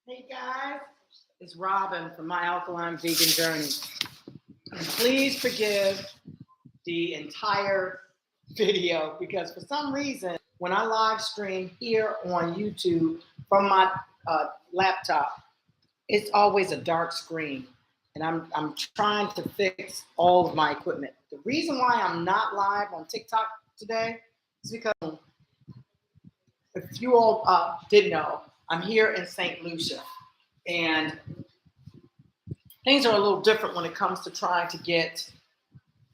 Hey guys, it's Robin from My Alkaline Vegan Journey. And please forgive the entire video because for some reason, when I live stream here on YouTube from my laptop, it's always a dark screen. And I'm trying to fix all of my equipment. The reason why I'm not live on TikTok today is because if you all didn't know, I'm here in St. Lucia. And things are a little different when it comes to trying to get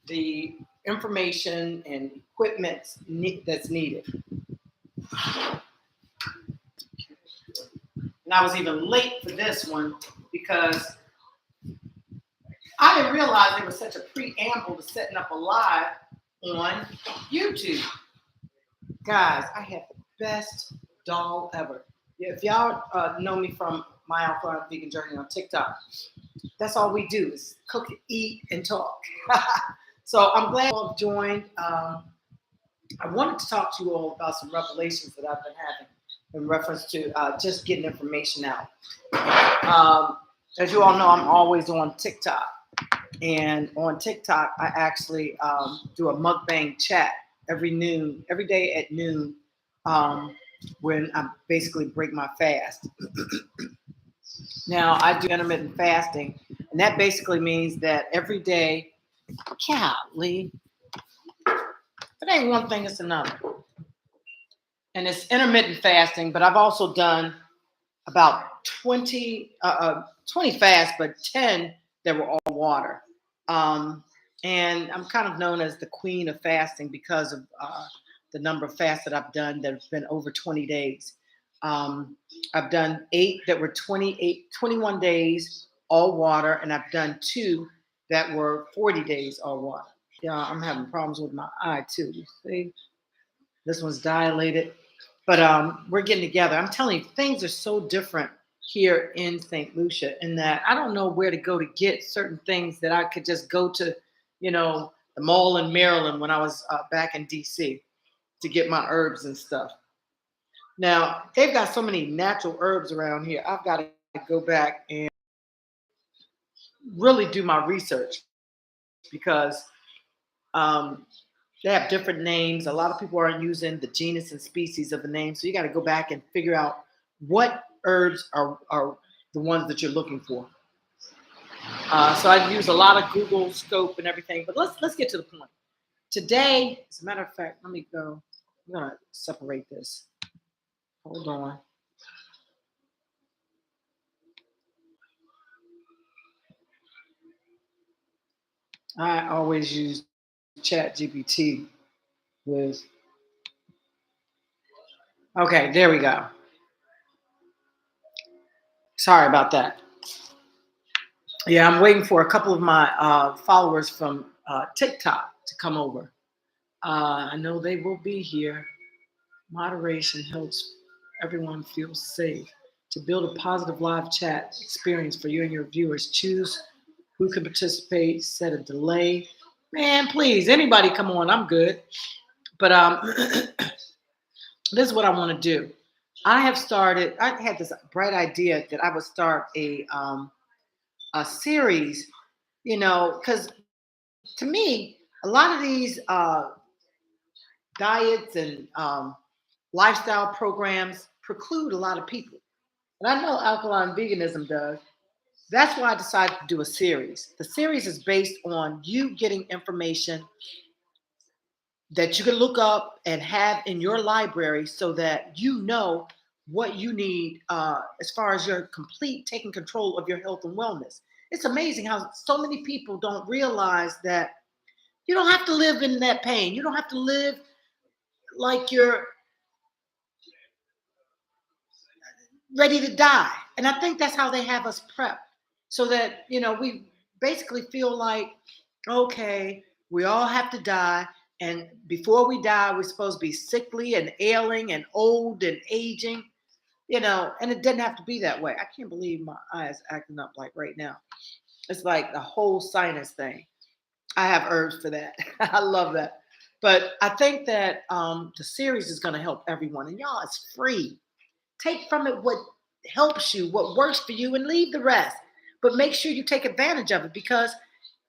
the information and equipment that's needed. And I was even late for this one because I didn't realize there was such a preamble to setting up a live on YouTube. Guys, I had the best doll ever. If y'all know me from My Alkaline Vegan Journey on TikTok, that's all we do is cook, eat, and talk. So I'm glad you all joined. I wanted to talk to you all about some revelations that I've been having in reference to just getting information out. As you all know, I'm always on TikTok. And on TikTok, I actually do a mukbang chat every day at noon, when I basically break my fast. Now, I do intermittent fasting, and that basically means that every day, golly, it ain't one thing, it's another. And it's intermittent fasting, but I've also done about 20 fasts, but 10 that were all water. And I'm kind of known as the queen of fasting because of the number of fasts that I've done that have been over 20 days. I've done 8 that were 21 days, all water, and I've done 2 that were 40 days, all water. Yeah, I'm having problems with my eye too. You see, this one's dilated, but we're getting together. I'm telling you, things are so different here in St. Lucia in that I don't know where to go to get certain things that I could just go to, the mall in Maryland when I was back in DC to get my herbs and stuff. Now, they've got so many natural herbs around here. I've got to go back and really do my research because they have different names. A lot of people aren't using the genus and species of the name. So you got to go back and figure out what herbs are the ones that you're looking for. So I use a lot of Google scope and everything. But let's get to the point. Today, as a matter of fact, let me go. I'm going to separate this. Hold on. I always use ChatGPT with. Okay, there we go. Sorry about that. Yeah, I'm waiting for a couple of my followers from TikTok to come over. I know they will be here. Moderation helps everyone feel safe. To build a positive live chat experience for you and your viewers, choose who can participate, set a delay. Man, please, anybody come on, I'm good. But this is what I want to do. I had this bright idea that I would start a series, because to me, a lot of these diets and lifestyle programs preclude a lot of people. And I know alkaline veganism does. That's why I decided to do a series. The series is based on you getting information that you can look up and have in your library so that you know what you need as far as your complete taking control of your health and wellness. It's amazing how so many people don't realize that you don't have to live in that pain. You don't have to live like you're ready to die. And I think that's how they have us prepped so that, we basically feel like, okay, we all have to die. And before we die, we're supposed to be sickly and ailing and old and aging, and it doesn't have to be that way. I can't believe my eye is acting up like right now. It's like the whole sinus thing. I have herbs for that. I love that. But I think that the series is going to help everyone. And y'all, it's free. Take from it what helps you, what works for you, and leave the rest. But make sure you take advantage of it because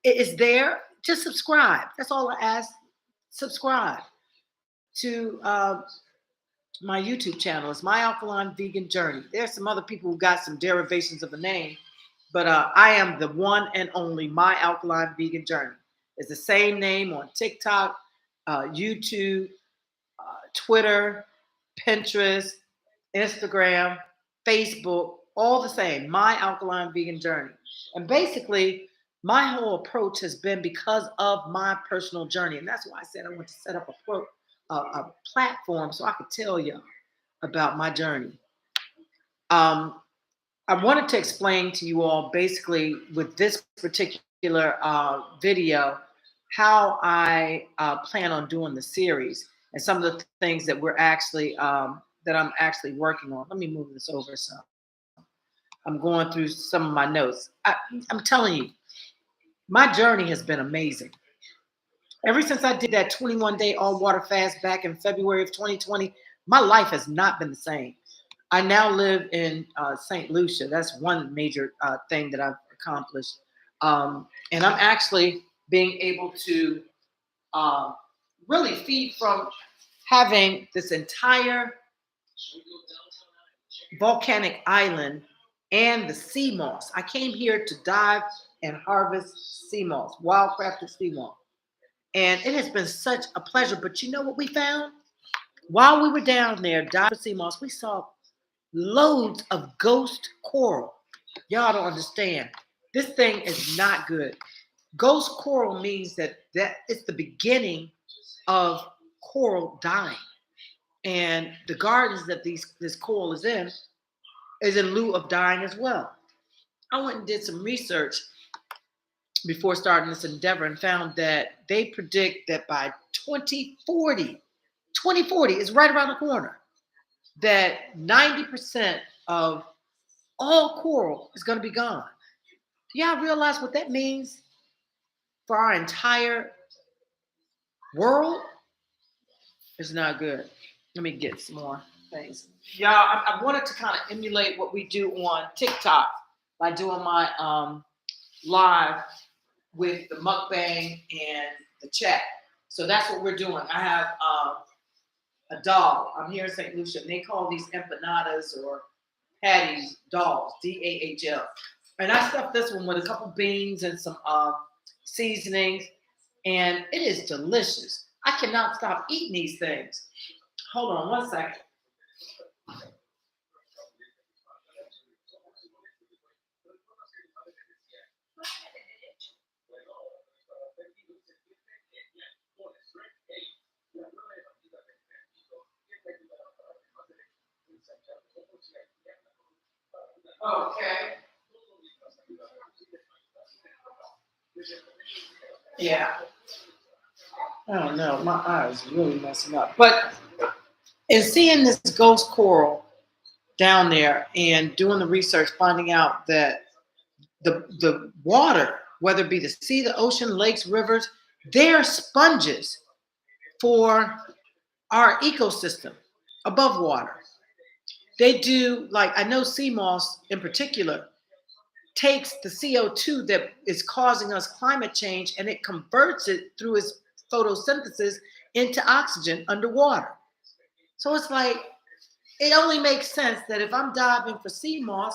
it is there. Just subscribe. That's all I ask. Subscribe to my YouTube channel. It's My Alkaline Vegan Journey. There's some other people who got some derivations of the name, but I am the one and only My Alkaline Vegan Journey. It's the same name on TikTok, YouTube, Twitter, Pinterest, Instagram, Facebook, all the same. My Alkaline Vegan Journey. And basically, my whole approach has been because of my personal journey. And that's why I said I want to set up a platform so I could tell you about my journey. I wanted to explain to you all basically with this particular video how I plan on doing the series and some of the things that we're actually that I'm actually working on. Let me move this over so I'm going through some of my notes. I'm telling you, my journey has been amazing. Ever since I did that 21-day all water fast back in February of 2020, my life has not been the same. I now live in St. Lucia. That's one major thing that I've accomplished. And I'm actually being able to really feed from having this entire volcanic island and the sea moss. I came here to dive and harvest sea moss, wild-crafted sea moss. And it has been such a pleasure. But you know what we found? While we were down there diving sea moss, we saw loads of ghost coral. Y'all don't understand. This thing is not good. Ghost coral means that it's the beginning of coral dying. And the gardens that this coral is in lieu of dying as well. I went and did some research before starting this endeavor and found that they predict that by 2040 is right around the corner, that 90% of all coral is going to be gone. Do y'all realize what that means for our entire world? It's not good. Let me get some more things. Y'all, I wanted to kind of emulate what we do on TikTok by doing my live with the mukbang and the chat. So that's what we're doing. I have a dog. I'm here in St. Lucia, and they call these empanadas or patties dogs, DAHL. And I stuffed this one with a couple beans and some seasonings, and it is delicious. I cannot stop eating these things. Hold on one second. Okay. Yeah. I don't know. My eyes are really messing up. But in seeing this ghost coral down there and doing the research, finding out that the water, whether it be the sea, the ocean, lakes, rivers, they're sponges for our ecosystem above water. They do, like, I know sea moss in particular takes the CO2 that is causing us climate change and it converts it through its photosynthesis into oxygen underwater. So it's like, it only makes sense that if I'm diving for sea moss,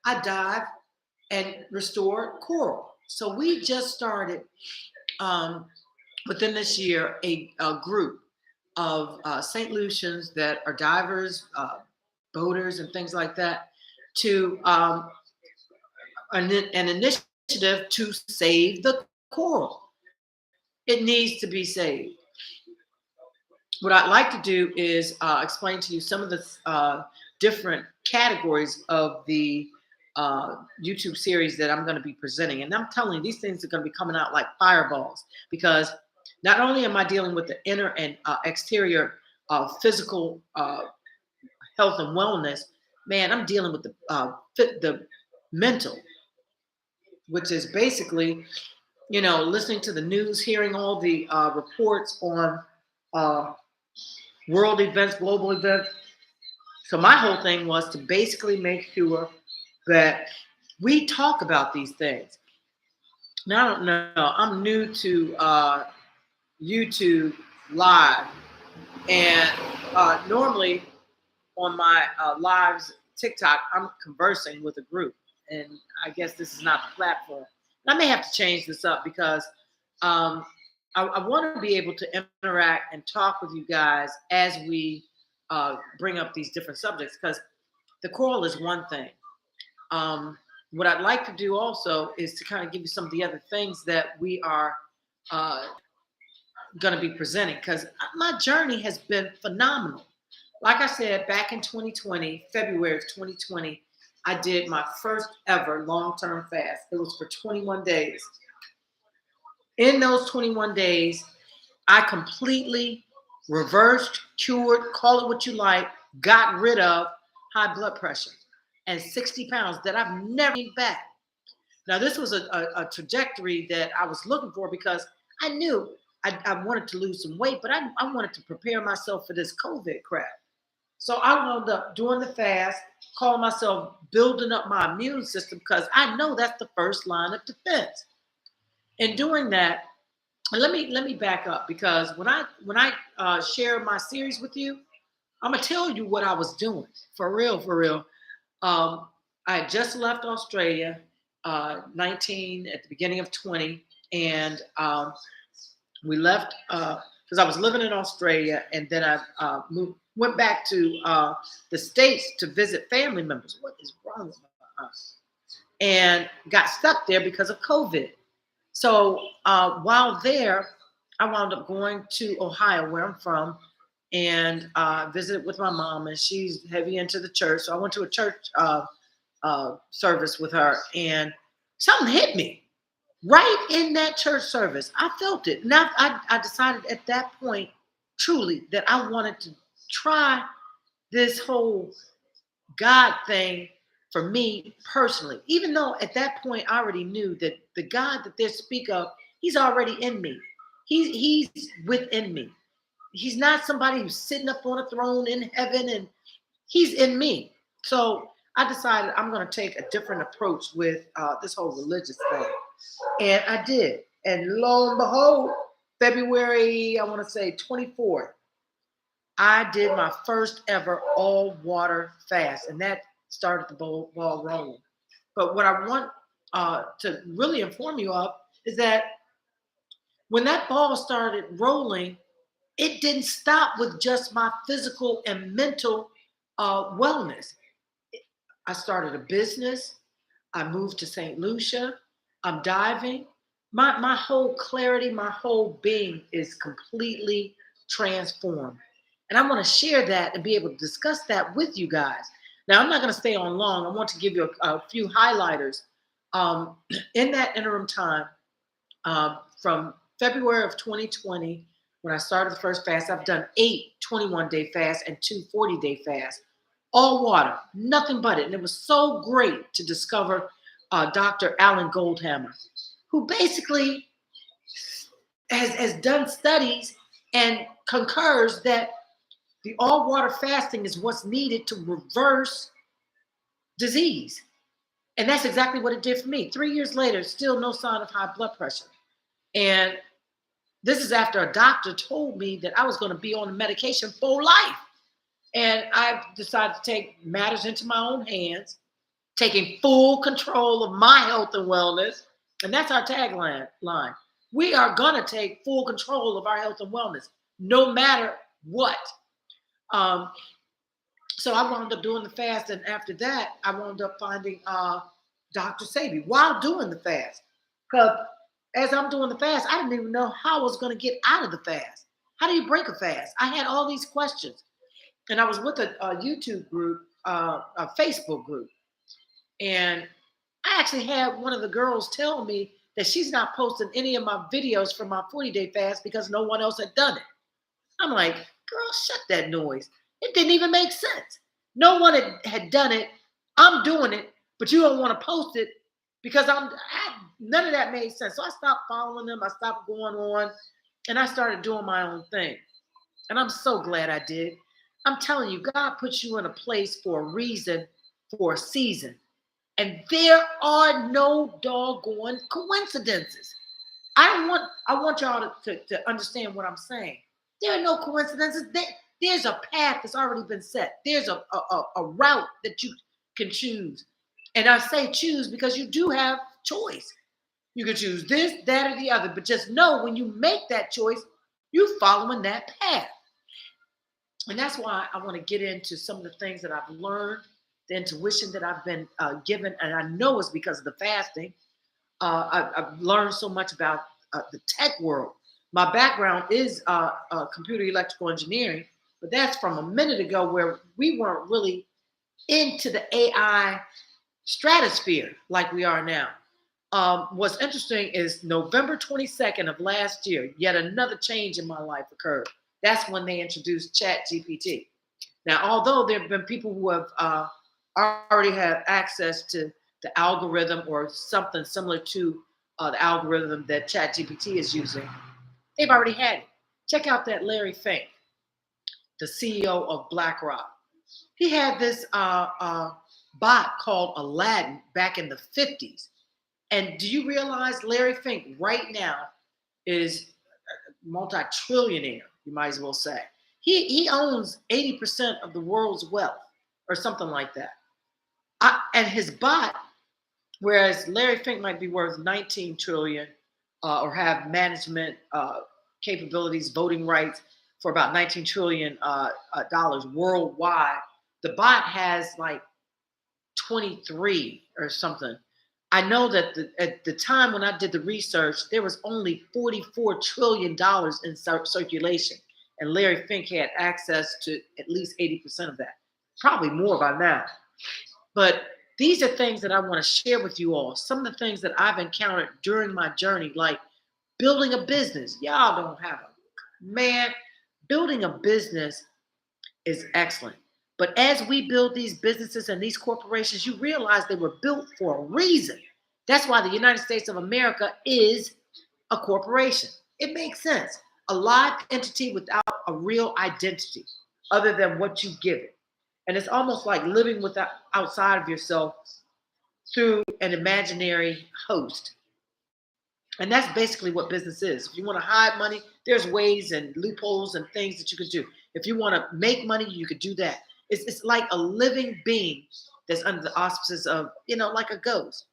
I dive and restore coral. So we just started within this year a group of St. Lucians that are divers, boaters, and things like that to an initiative to save the coral. It needs to be saved. What I'd like to do is explain to you some of the different categories of the YouTube series that I'm going to be presenting. And I'm telling you, these things are going to be coming out like fireballs, because not only am I dealing with the inner and exterior physical health and wellness, man, I'm dealing with the mental, which is basically, you know, listening to the news, hearing all the reports on world events, global events, So my whole thing was to basically make sure that we talk about these things. Now, I don't know. I'm new to YouTube Live, and normally on my lives TikTok, I'm conversing with a group, and I guess this is not the platform. And I may have to change this up because um, I want to be able to interact and talk with you guys as we bring up these different subjects. Because the call is one thing. What I'd like to do also is to kind of give you some of the other things that we are uh, going to be presenting, because my journey has been phenomenal. Like I said, back in 2020, February of 2020, I did my first ever long-term fast. It was for 21 days. In those 21 days, I completely reversed, cured, call it what you like, got rid of high blood pressure and 60 pounds that I've never gained back. Now, this was a trajectory that I was looking for because I knew I wanted to lose some weight, but I wanted to prepare myself for this COVID crap. So I wound up doing the fast, calling myself building up my immune system because I know that's the first line of defense. In doing that, and let me back up, because when I share my series with you, I'm gonna tell you what I was doing for real, for real. Um, I had just left Australia, 19 at the beginning of 20, and we left because I was living in Australia, and then I went back to the States to visit family members. What is wrong with us? And got stuck there because of COVID. So while there, I wound up going to Ohio, where I'm from, and visited with my mom, and she's heavy into the church. So I went to a church service with her, and something hit me right in that church service. I felt it. Now I decided at that point, truly, that I wanted to try this whole God thing for me personally. Even though at that point I already knew that the God that they speak of, He's already in me. He's within me. He's not somebody who's sitting up on a throne in heaven, and He's in me. So I decided I'm going to take a different approach with this whole religious thing. And I did. And lo and behold, February, I want to say 24th, I did my first ever all water fast. And that started the ball rolling. But what I want to really inform you of is that when that ball started rolling, it didn't stop with just my physical and mental wellness. I started a business. I moved to St. Lucia. I'm diving. My whole clarity, my whole being is completely transformed. And I want to share that and be able to discuss that with you guys. Now, I'm not going to stay on long. I want to give you a few highlighters. In that interim time, from February of 2020, when I started the first fast, I've done 8 21-day fasts and 2 40-day fasts. All water, nothing but it. And it was so great to discover Dr. Alan Goldhammer, who basically has done studies and concurs that the all water fasting is what's needed to reverse disease. And that's exactly what it did for me. 3 years later, still no sign of high blood pressure. And this is after a doctor told me that I was going to be on the medication for life. And I decided to take matters into my own hands, taking full control of my health and wellness. And that's our tagline. We are going to take full control of our health and wellness, no matter what. So I wound up doing the fast. And after that, I wound up finding Dr. Sabi while doing the fast. Because as I'm doing the fast, I didn't even know how I was going to get out of the fast. How do you break a fast? I had all these questions. And I was with a YouTube group, a Facebook group. And I actually had one of the girls tell me that she's not posting any of my videos from my 40-day fast because no one else had done it. I'm like, girl, shut that noise. It didn't even make sense. No one had done it. I'm doing it, but you don't want to post it because none of that made sense. So I stopped following them. I stopped going on, and I started doing my own thing. And I'm so glad I did. I'm telling you, God puts you in a place for a reason, for a season. And there are no doggone coincidences. I want y'all to understand what I'm saying. There are no coincidences. There's a path that's already been set. There's a route that you can choose. And I say choose because you do have choice. You can choose this, that, or the other. But just know when you make that choice, you're following that path. And that's why I want to get into some of the things that I've learned, the intuition that I've been given. And I know it's because of the fasting. I've learned so much about the tech world. My background is computer electrical engineering, but that's from a minute ago where we weren't really into the AI stratosphere like we are now. What's interesting is November 22nd of last year, yet another change in my life occurred. That's when they introduced Chat GPT. Now, although there have been people who have already had access to the algorithm or something similar to the algorithm that ChatGPT is using, they've already had it. Check out that Larry Fink, the CEO of BlackRock. He had this bot called Aladdin back in the 50s. And do you realize Larry Fink right now is a multi-trillionaire, you might as well say. He owns 80% of the world's wealth or something like that. And his bot, whereas Larry Fink might be worth 19 trillion or have management capabilities, voting rights for about 19 trillion dollars worldwide, the bot has like 23 or something. I know that at the time when I did the research, there was only $44 trillion in circulation. And Larry Fink had access to at least 80% of that, probably more by now. But these are things that I want to share with you all. Some of the things that I've encountered during my journey, like building a business. Y'all don't have a man. Building a business is excellent. But as we build these businesses and these corporations, you realize they were built for a reason. That's why the United States of America is a corporation. It makes sense. A live entity without a real identity other than what you give it. And it's almost like living without outside of yourself through an imaginary host. And that's basically what business is. If you want to hide money, there's ways and loopholes and things that you could do. If you want to make money, you could do that. It's like a living being that's under the auspices of, like a ghost.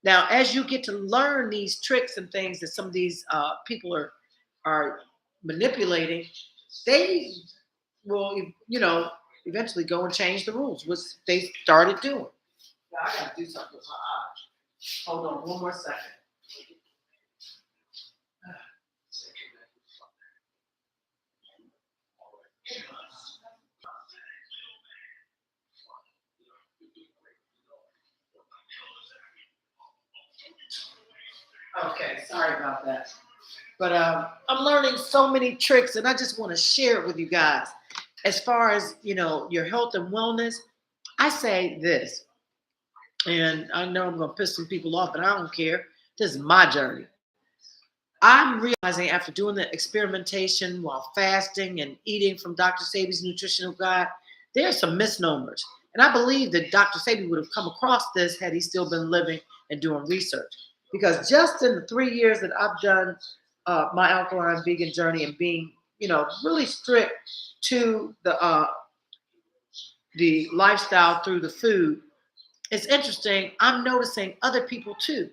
Now, as you get to learn these tricks and things that some of these people are manipulating, they will, eventually go and change the rules, which they started doing. Now, I got to do something with my eye. Hold on one more second. Okay, sorry about that. But I'm learning so many tricks, and I just want to share it with you guys. As far as your health and wellness, I say this, and I know I'm going to piss some people off, but I don't care. This is my journey. I'm realizing after doing the experimentation while fasting and eating from Dr. Sebi's nutritional guide, there are some misnomers. And I believe that Dr. Sebi would have come across this had he still been living and doing research. Because just in the 3 years that I've done My Alkaline Vegan Journey and being, really strict to the lifestyle through the food, it's interesting. I'm noticing other people too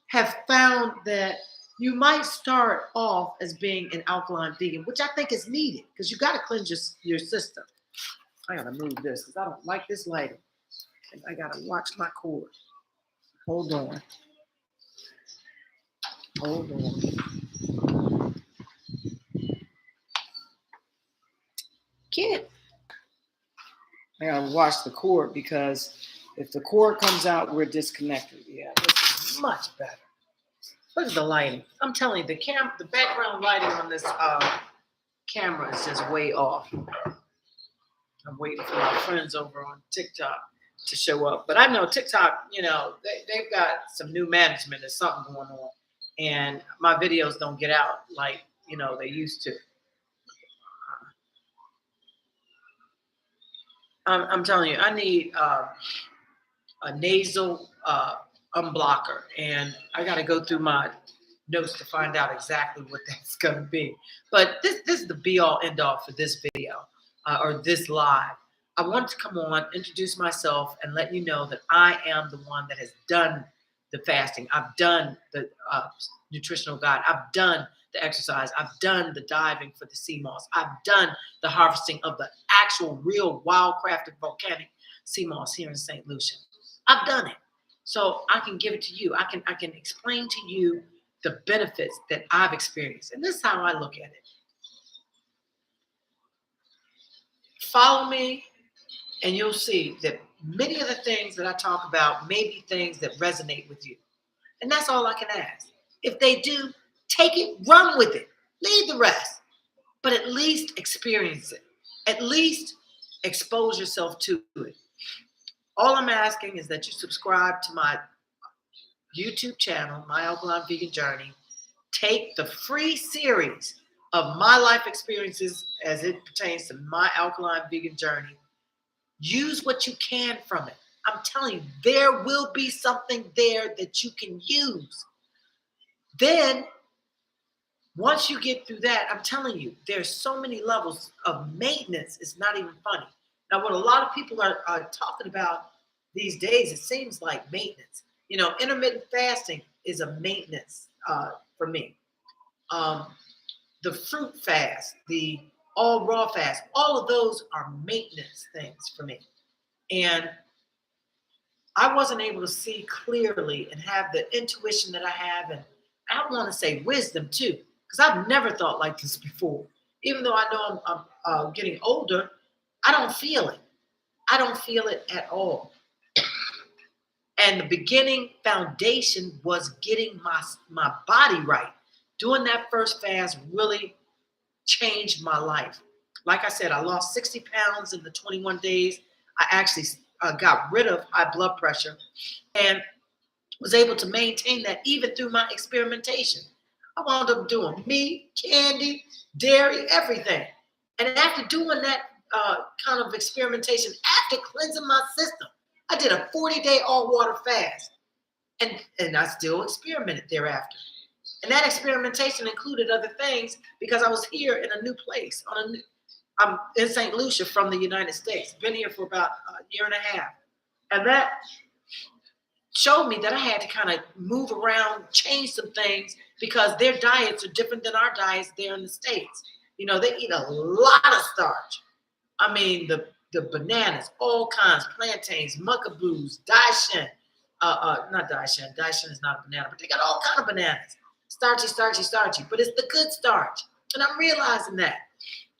have found that you might start off as being an alkaline vegan, which I think is needed because you got to cleanse your system. I got to move this because I don't like this lighting. And I got to watch my cord. Hold on. Hold on. Kid. I got to watch the cord because if the cord comes out, we're disconnected. Yeah, this is much better. Look at the lighting. I'm telling you, the background lighting on this camera is just way off. I'm waiting for my friends over on TikTok to show up. But I know TikTok, they've got some new management. There's something going on. And my videos don't get out like, they used to. I'm telling you, I need a nasal unblocker, and I got to go through my notes to find out exactly what that's going to be. But this is the be all end all for this video or this live. I want to come on, introduce myself, and let you know that I am the one that has done the fasting. I've done the nutritional guide. I've done the exercise. I've done the diving for the sea moss. I've done the harvesting of the actual, real, wild-crafted volcanic sea moss here in St. Lucia. I've done it. So I can give it to you. I can explain to you the benefits that I've experienced. And this is how I look at it. Follow me and you'll see that many of the things that I talk about may be things that resonate with you. And that's all I can ask. If they do, take it, run with it, leave the rest, but at least experience it. At least expose yourself to it. All I'm asking is that you subscribe to my YouTube channel, My Alkaline Vegan Journey. Take the free series of my life experiences as it pertains to My Alkaline Vegan Journey. Use what you can from it. I'm telling you, there will be something there that you can use. Then, once you get through that, I'm telling you, there's so many levels of maintenance. It's not even funny. Now, what a lot of people are talking about these days, it seems like maintenance. You know, intermittent fasting is a maintenance for me. Um, the fruit fast, the all raw fast, all of those are maintenance things for me. And I wasn't able to see clearly and have the intuition that I have. And I want to say wisdom too, because I've never thought like this before. Even though I know I'm getting older, I don't feel it. I don't feel it at all. And the beginning foundation was getting my body right. Doing that first fast really changed my life. Like I said, I lost 60 pounds in the 21 days. I actually got rid of high blood pressure and was able to maintain that even through my experimentation. I wound up doing meat, candy, dairy, everything. And after doing that kind of experimentation, after cleansing my system, I did a 40-day all water fast. And I still experimented thereafter. And that experimentation included other things because I was here in a new place. I'm in St. Lucia from the United States. Been here for about a year and a half. And that showed me that I had to kind of move around, change some things because their diets are different than our diets there in the States. You know, they eat a lot of starch. I mean, the bananas, all kinds, plantains, muckaboos, daishin, not daishin. Daishin is not a banana, but they got all kind of bananas. Starchy, starchy, starchy, but it's the good starch. And I'm realizing that.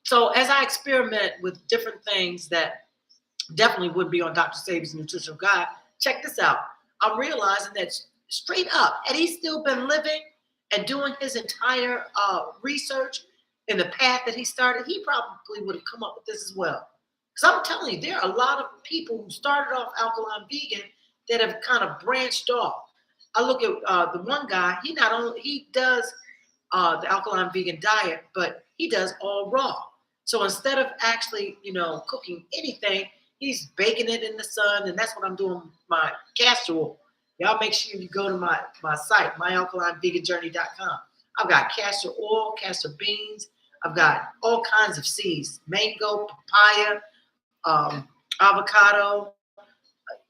So as I experiment with different things that definitely would be on Dr. Sabi's nutritional guide, check this out. I'm realizing that straight up, had he still been living and doing his entire research in the path that he started, he probably would have come up with this as well. Because I'm telling you, there are a lot of people who started off alkaline vegan that have kind of branched off. I look at the one guy, he does the alkaline vegan diet, but he does all raw. So instead of actually, cooking anything, he's baking it in the sun, and that's what I'm doing with my castor oil. Y'all make sure you go to my site, myalkalineveganjourney.com. I've got castor oil, castor beans. I've got all kinds of seeds, mango, papaya, avocado,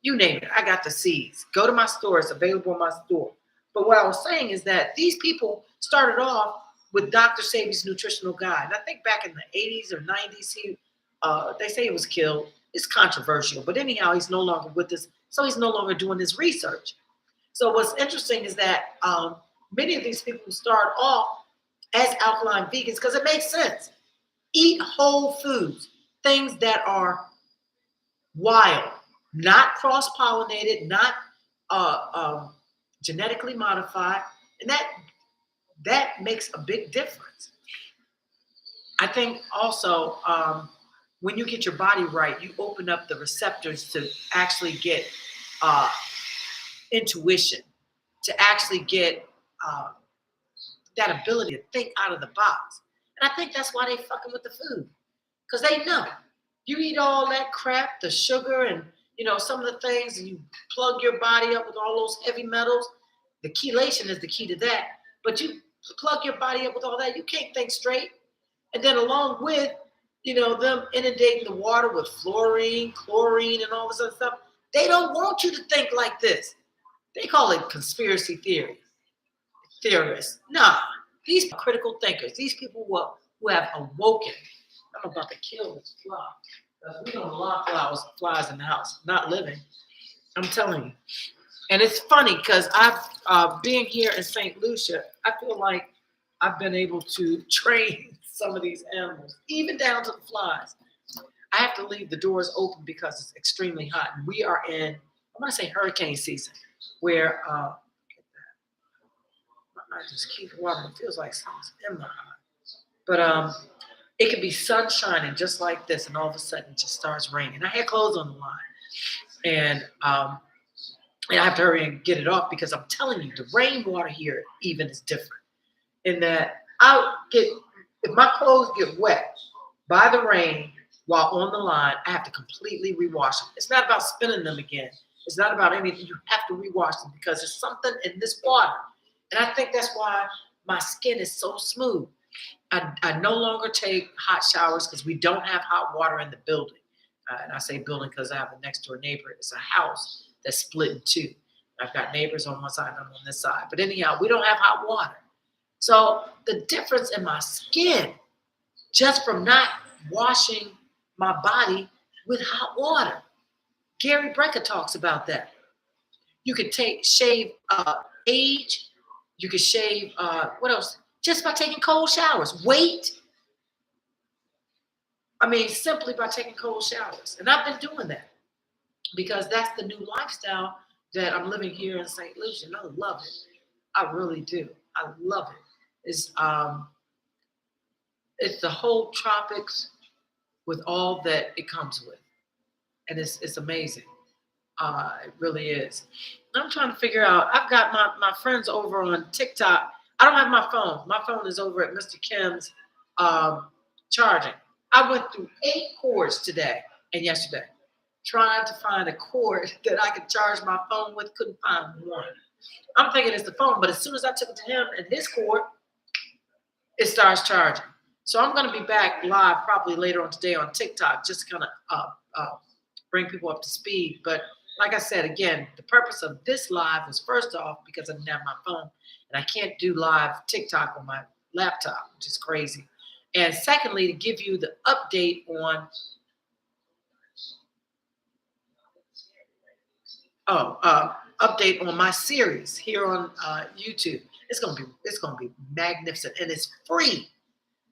you name it. I got the seeds. Go to my store. It's available in my store. But what I was saying is that these people started off with Dr. Sabi's nutritional guide. And I think back in the 80s or 90s, they say he was killed. It's controversial. But anyhow, he's no longer with us. So he's no longer doing his research. So what's interesting is that many of these people start off as alkaline vegans because it makes sense. Eat whole foods, things that are wild, not cross-pollinated, not genetically modified, and that makes a big difference. I think also when you get your body right, you open up the receptors to actually get intuition, to actually get that ability to think out of the box. And I think that's why they fucking with the food, because they know. You eat all that crap, the sugar and some of the things, and you plug your body up with all those heavy metals. The chelation is the key to that. But you plug your body up with all that, you can't think straight. And then along with, them inundating the water with fluorine, chlorine, and all this other stuff, they don't want you to think like this. They call it conspiracy theorists. Nah, these are critical thinkers. These people who have awoken. I'm about to kill this fly. We don't allow flies in the house. Not living. I'm telling you. And it's funny because I've being here in St. Lucia, I feel like I've been able to train some of these animals, even down to the flies. I have to leave the doors open because it's extremely hot. And we are in, I want to say hurricane season, where I just keep watering. It feels like something's in my eye. But it could be sun shining just like this, and all of a sudden it just starts raining. I had clothes on the line, and I have to hurry and get it off because I'm telling you, the rainwater here even is different. In that if my clothes get wet by the rain while on the line, I have to completely rewash them. It's not about spinning them again. It's not about anything. You have to rewash them because there's something in this water. And I think that's why my skin is so smooth. I no longer take hot showers because we don't have hot water in the building. And I say building because I have a next door neighbor. It's a house that's split in two. I've got neighbors on one side and I'm on this side. But anyhow, we don't have hot water. So the difference in my skin, just from not washing my body with hot water. Gary Brecker talks about that. You could shave age. You could shave, what else? Just by taking cold showers. Weight. I mean, simply by taking cold showers. And I've been doing that because that's the new lifestyle that I'm living here in St. Lucia. And I love it. I really do. I love it. It's the whole tropics with all that it comes with. And it's amazing. It really is. I'm trying to figure out, I've got my friends over on TikTok. I don't have my phone. My phone is over at Mr. Kim's charging. I went through 8 cords today and yesterday trying to find a cord that I could charge my phone with. Couldn't find one. I'm thinking it's the phone, but as soon as I took it to him and his cord, it starts charging. So I'm going to be back live probably later on today on TikTok, just to kind of bring people up to speed. But like I said, again, the purpose of this live was first off because I didn't have my phone and I can't do live TikTok on my laptop, which is crazy. And secondly, to give you the update on my series here on YouTube. It's gonna be magnificent, and it's free.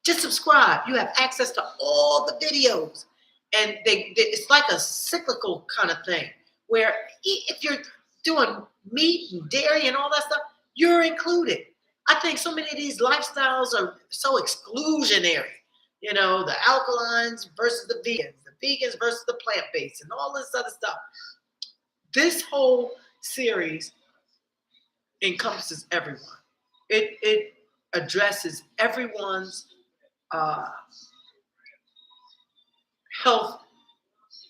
Just subscribe. You have access to all the videos, and it's like a cyclical kind of thing where if you're doing meat and dairy and all that stuff, you're included. I think so many of these lifestyles are so exclusionary. The alkalines versus the vegans versus the plant-based, and all this other stuff. This whole series encompasses everyone. It addresses everyone's health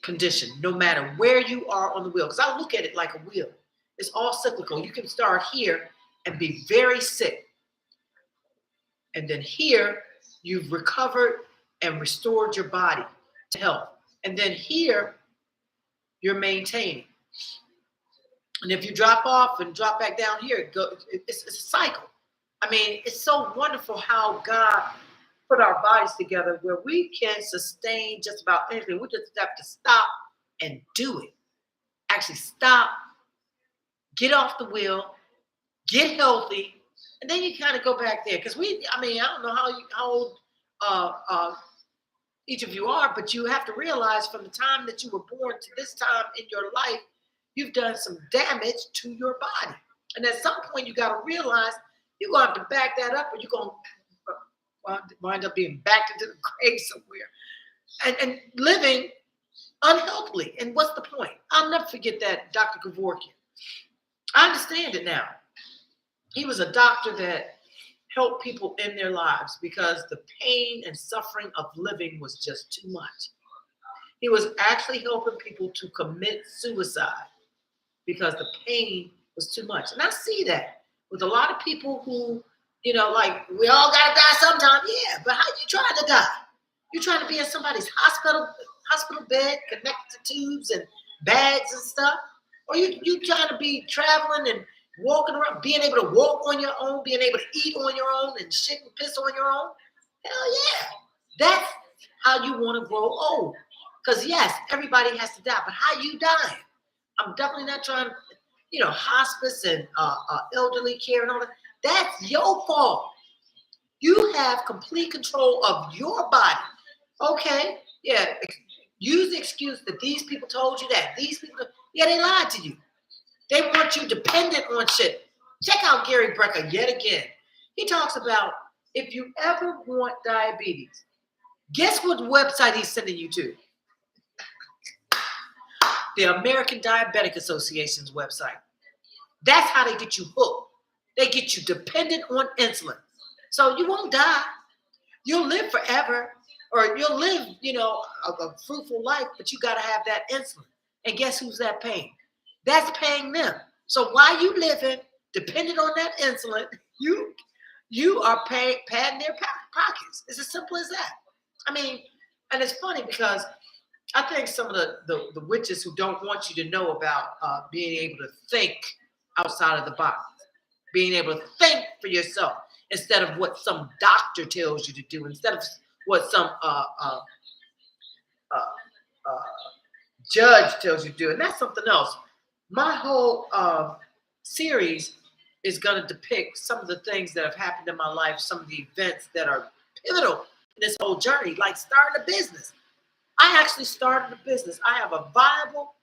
condition, no matter where you are on the wheel. Because I look at it like a wheel. It's all cyclical. You can start here and be very sick. And then here, you've recovered and restored your body to health. And then here, you're maintaining. And if you drop off and drop back down here, it's a cycle. I mean, it's so wonderful how God put our bodies together where we can sustain just about anything. We just have to stop and do it. Actually stop, get off the wheel, get healthy, and then you kind of go back there. Because I don't know how old each of you are, but you have to realize from the time that you were born to this time in your life, you've done some damage to your body. And at some point, you got to realize you're going to have to back that up, or you're going to wind up being backed into the grave somewhere and living unhealthily. And what's the point? I'll never forget that Dr. Kevorkian. I understand it now. He was a doctor that helped people in their lives because the pain and suffering of living was just too much. He was actually helping people to commit suicide because the pain was too much. And I see that with a lot of people who, like, we all gotta die sometime. Yeah, but how you trying to die? You trying to be in somebody's hospital bed, connected to tubes and bags and stuff? Or you trying to be traveling and walking around, being able to walk on your own, being able to eat on your own and shit and piss on your own? Hell yeah. That's how you want to grow old. Because yes, everybody has to die, but how you dying? I'm definitely not trying, hospice and elderly care and all that. That's your fault. You have complete control of your body. Okay, yeah. Use the excuse that these people told you that. These people, yeah, they lied to you. They want you dependent on shit. Check out Gary Brecker yet again. He talks about if you ever want diabetes, guess what website he's sending you to? The American Diabetic Association's website. That's how they get you hooked. They get you dependent on insulin. So you won't die. You'll live forever, or you'll live, a fruitful life, but you got to have that insulin. And guess who's that paying? That's paying them. So while you living dependent on that insulin, you are padding their pockets. It's as simple as that. I mean, and it's funny because I think some of the witches who don't want you to know about being able to think outside of the box, being able to think for yourself instead of what some doctor tells you to do, instead of what some judge tells you to do. And that's something else. My whole series is going to depict some of the things that have happened in my life, some of the events that are pivotal in this whole journey, like starting a business. I actually started a business. I have a viable,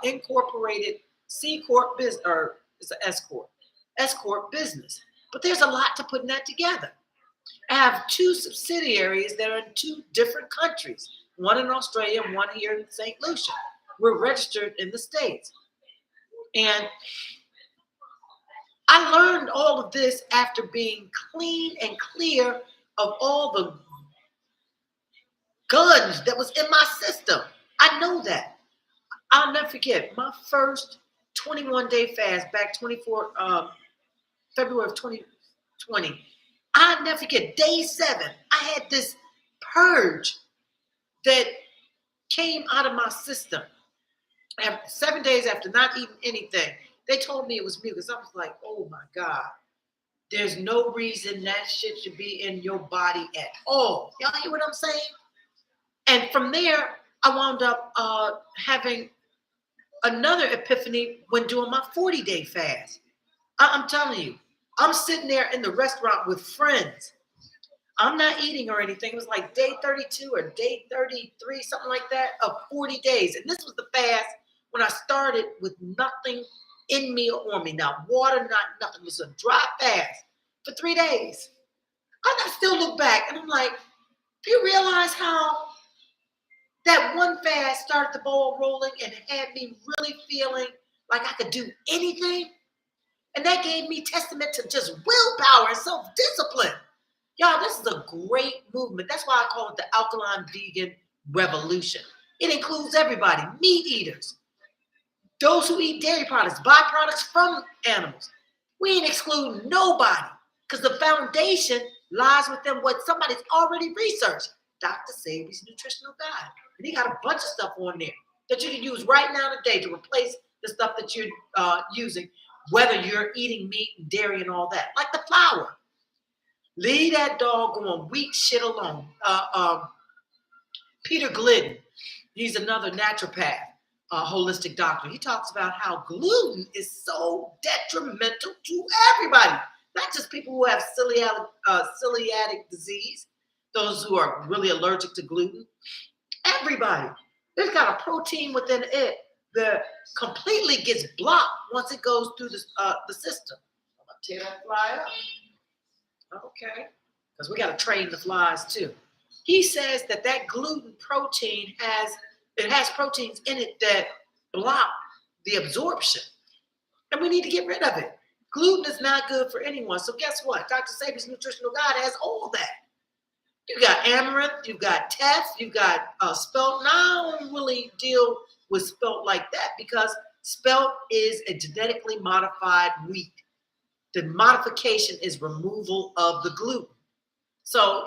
incorporated C Corp business, or it's an S Corp business. But there's a lot to putting that together. I have 2 subsidiaries that are in 2 different countries, one in Australia and one here in St. Lucia. We're registered in the States. And I learned all of this after being clean and clear of all the guns that was in my system. I know that. I'll never forget my first 21-day fast back February of 2020. I'll never forget day 7. I had this purge that came out of my system. 7 days after not eating anything, they told me it was mucus. I was like, oh my God. There's no reason that shit should be in your body at all. Y'all hear what I'm saying? And from there, I wound up having another epiphany when doing my 40-day fast. I'm telling you, I'm sitting there in the restaurant with friends. I'm not eating or anything. It was like day 32 or day 33, something like that, of 40 days. And this was the fast when I started with nothing in me or on me. Not water, not nothing. It was a dry fast for 3 days. I still look back and I'm like, do you realize how that one fast started the ball rolling and had me really feeling like I could do anything? And that gave me testament to just willpower and self-discipline. Y'all, this is a great movement. That's why I call it the Alkaline Vegan Revolution. It includes everybody, meat eaters, those who eat dairy products, byproducts from animals. We ain't excluding nobody because the foundation lies within what somebody's already researched. Dr. Sabi's Nutritional Guide. And he got a bunch of stuff on there that you can use right now today to replace the stuff that you're using, whether you're eating meat and dairy and all that, like the flour. Leave that doggone wheat shit alone. Peter Glidden, he's another naturopath, holistic doctor. He talks about how gluten is so detrimental to everybody, not just people who have celiac disease, those who are really allergic to gluten. Everybody. There's got a protein within it that completely gets blocked once it goes through the system. I'm going to tear that fly up. Okay. Because we got to train the flies too. He says that gluten protein has proteins in it that block the absorption. And we need to get rid of it. Gluten is not good for anyone. So guess what? Dr. Sabi's Nutritional Guide has all that. You got amaranth, you've got teff, you've got spelt. Now I don't really deal with spelt like that because spelt is a genetically modified wheat. The modification is removal of the gluten. So,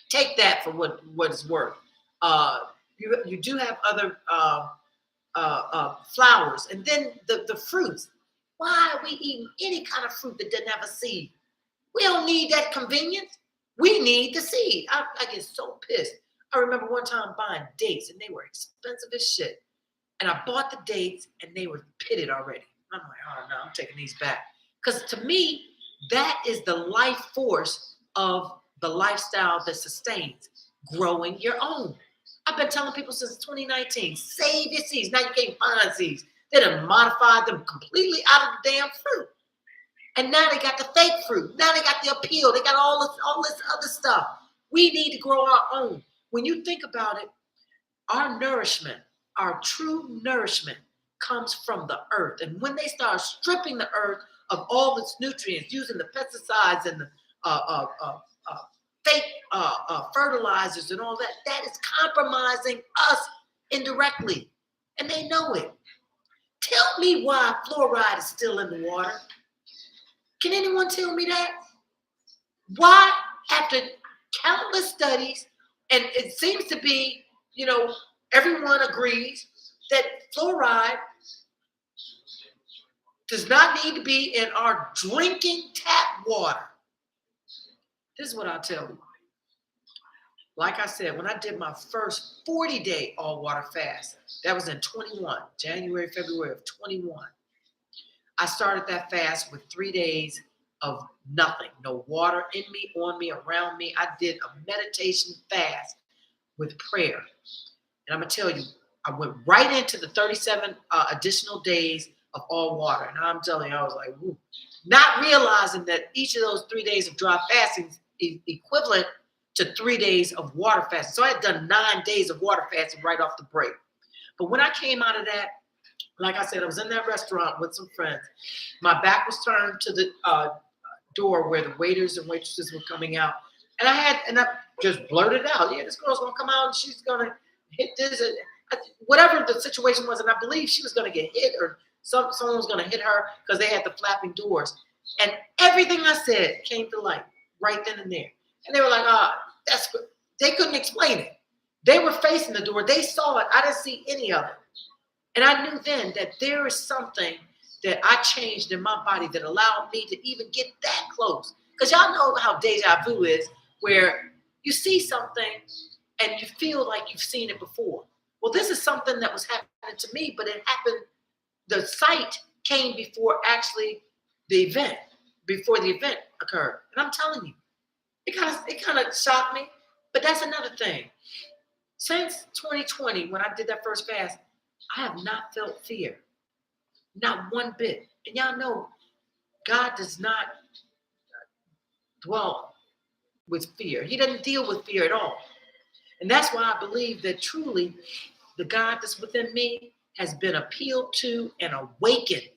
take that for what it's worth. Uh, you do have other flowers, and then the fruits. Why are we eating any kind of fruit that doesn't have a seed? We don't need that convenience. We need the seed. I get so pissed. I remember one time buying dates, and they were expensive as shit. And I bought the dates, and they were pitted already. I'm like, oh no, I'm taking these back. Because to me, that is the life force of the lifestyle that sustains growing your own. I've been telling people since 2019, save your seeds. Now you can't find seeds. They done modified them completely out of the damn fruit. And now they got the fake fruit. Now they got the appeal. They got all this other stuff. We need to grow our own. When you think about it, our nourishment, our true nourishment comes from the earth. And when they start stripping the earth of all its nutrients, using the pesticides and the fake fertilizers and all that, that is compromising us indirectly. And they know it. Tell me why fluoride is still in the water. Can anyone tell me that? Why, after countless studies, and it seems to be, everyone agrees that fluoride does not need to be in our drinking tap water. This is what I'll tell you. Like I said, when I did my first 40-day all water fast, that was in 21, January, February of 21. I started that fast with 3 days of nothing, no water in me, on me, around me. I did a meditation fast with prayer. And I'm going to tell you, I went right into the 37 additional days of all water. And I'm telling you, I was like, woo. Not realizing that each of those 3 days of dry fasting is equivalent to 3 days of water fasting. So I had done 9 days of water fasting right off the break. But when I came out of that, like I said, I was in that restaurant with some friends. My back was turned to the door where the waiters and waitresses were coming out. And I just blurted out, yeah, this girl's going to come out and she's going to hit this. And whatever the situation was, and I believe she was going to get hit or someone was going to hit her because they had the flapping doors. And everything I said came to light right then and there. And they were like, that's good. They couldn't explain it. They were facing the door. They saw it. I didn't see any of it. And I knew then that there is something that I changed in my body that allowed me to even get that close. Because y'all know how deja vu is, where you see something and you feel like you've seen it before. Well, this is something that was happening to me, but it happened, the sight came before actually the event, before the event occurred. And I'm telling you, it kind of shocked me. But that's another thing. Since 2020, when I did that first fast, I have not felt fear. Not one bit. And y'all know God does not dwell with fear. He doesn't deal with fear at all. And that's why I believe that truly the God that's within me has been appealed to and awakened.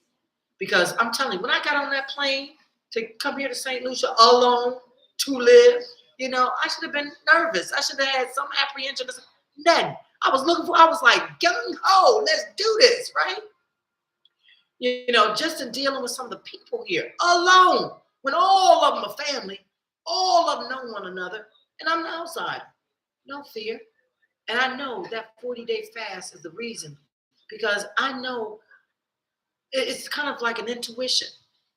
Because I'm telling you, when I got on that plane to come here to St. Lucia alone to live, I should have been nervous. I should have had some apprehension. Nothing. I was like, gung-ho, let's do this, right? Just in dealing with some of the people here alone, when all of them are family, all of them know one another, and I'm the outsider. No fear. And I know that 40-day fast is the reason, because I know it's kind of like an intuition.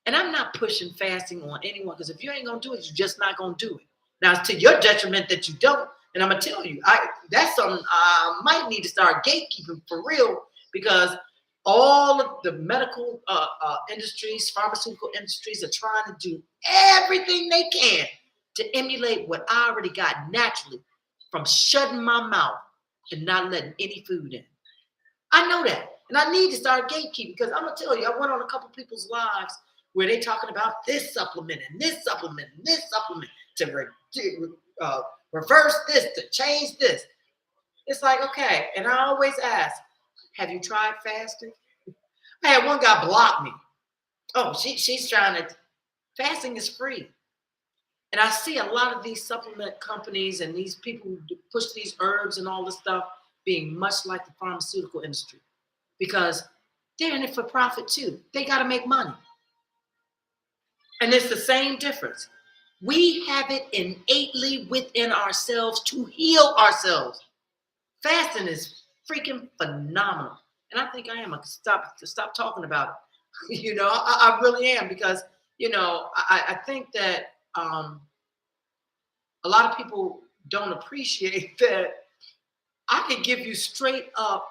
And I'm not pushing fasting on anyone, because if you ain't going to do it, you're just not going to do it. Now, it's to your detriment that you don't. And I'm going to tell you, that's something I might need to start gatekeeping for real, because all of the medical industries, pharmaceutical industries are trying to do everything they can to emulate what I already got naturally from shutting my mouth and not letting any food in. I know that. And I need to start gatekeeping, because I'm going to tell you, I went on a couple people's lives where they're talking about this supplement and this supplement and this supplement to reverse this, to change this. It's like, okay. And I always ask, have you tried fasting? I had one guy block me. Oh, she's trying to. Fasting is free. And I see a lot of these supplement companies and these people who push these herbs and all this stuff being much like the pharmaceutical industry because they're in it for profit too. They got to make money. And it's the same difference. We have it innately within ourselves to heal ourselves. Fasting is freaking phenomenal. And I think I am going to stop talking about it. I really am because, I think that a lot of people don't appreciate that I can give you straight up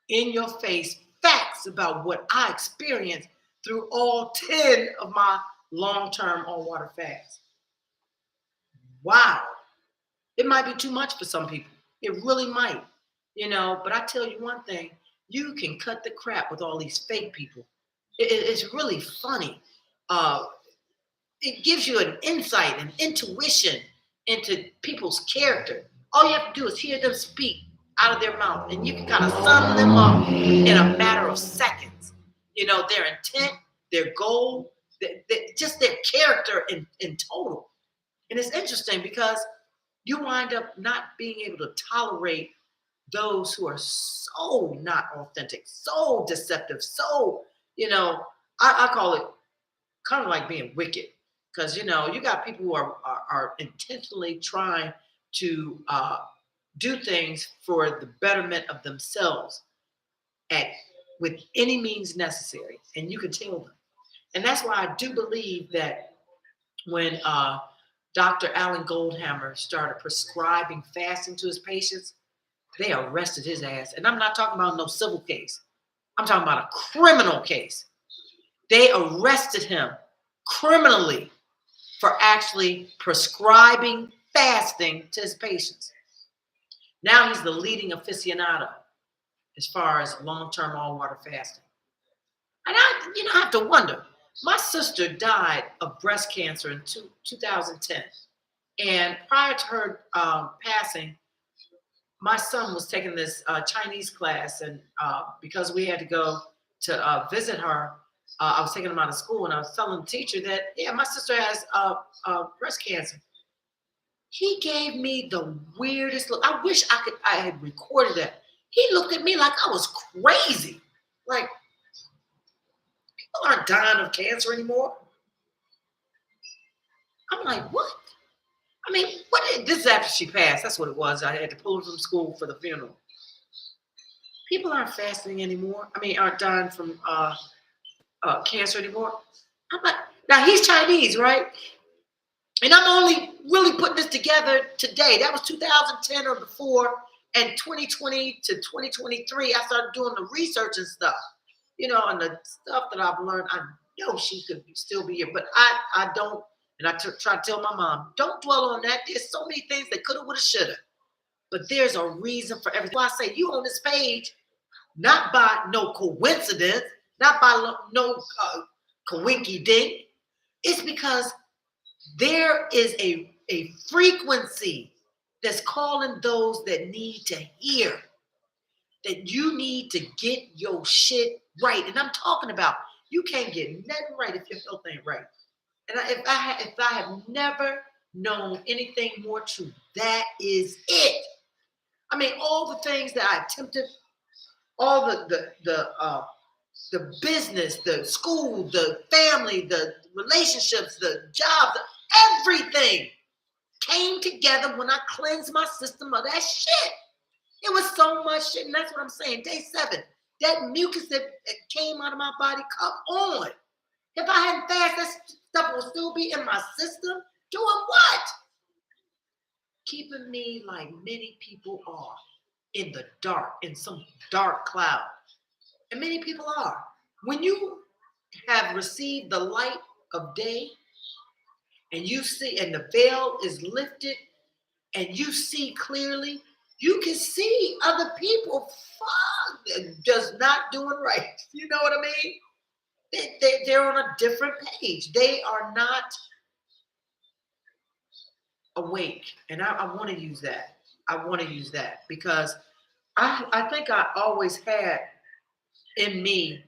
in your face facts about what I experienced through all 10 of my long-term all-water fasts. Wow. It might be too much for some people. It really might, but I tell you one thing, you can cut the crap with all these fake people. It's really funny. It gives you an insight and intuition into people's character. All you have to do is hear them speak out of their mouth, and you can kind of sum them up in a matter of seconds. Their intent, their goal, just their character in total. And it's interesting because you wind up not being able to tolerate those who are so not authentic, so deceptive, so, I call it kind of like being wicked. Because, you got people who are intentionally trying to do things for the betterment of themselves with any means necessary. And you can tell them. And that's why I do believe that when Dr. Alan Goldhammer started prescribing fasting to his patients, they arrested his ass. And I'm not talking about no civil case. I'm talking about a criminal case. They arrested him criminally for actually prescribing fasting to his patients. Now he's the leading aficionado as far as long-term all-water fasting. And I have to wonder, my sister died of breast cancer in 2010. And prior to her passing, my son was taking this Chinese class. And because we had to go to visit her, I was taking him out of school, and I was telling the teacher that, yeah, my sister has breast cancer. He gave me the weirdest look. I wish I had recorded that. He looked at me like I was crazy. Like, people aren't dying of cancer anymore. I'm like, what? I mean, this is after she passed. That's what it was. I had to pull her from school for the funeral. People aren't fasting anymore. Aren't dying from cancer anymore. I'm like, now he's Chinese, right? And I'm only really putting this together today. That was 2010 or before. And 2020 to 2023, I started doing the research and stuff. And the stuff that I've learned, I know she could still be here. But I don't, and I try to tell my mom, don't dwell on that. There's so many things that coulda, woulda, shoulda. But there's a reason for everything. Why I say you on this page, not by no coincidence, not by no coinky dink. It's because there is a frequency that's calling those that need to hear, that you need to get your shit right. And I'm talking about you can't get nothing right if your health ain't right. And if I have never known anything more true, that is it. All the things that I attempted, all the business, the school, the family, the relationships, the job, everything came together when I cleansed my system of that shit. It was so much shit, and that's what I'm saying. Day 7, that mucus that came out of my body, come on. If I hadn't fasted, that stuff will still be in my system. Doing what? Keeping me like many people are in the dark, in some dark cloud. And many people are. When you have received the light of day and you see, and the veil is lifted and you see clearly, you can see other people just not doing right. You know what I mean? They're on a different page. They are not awake. And I want to use that. I want to use that because I think I always had in me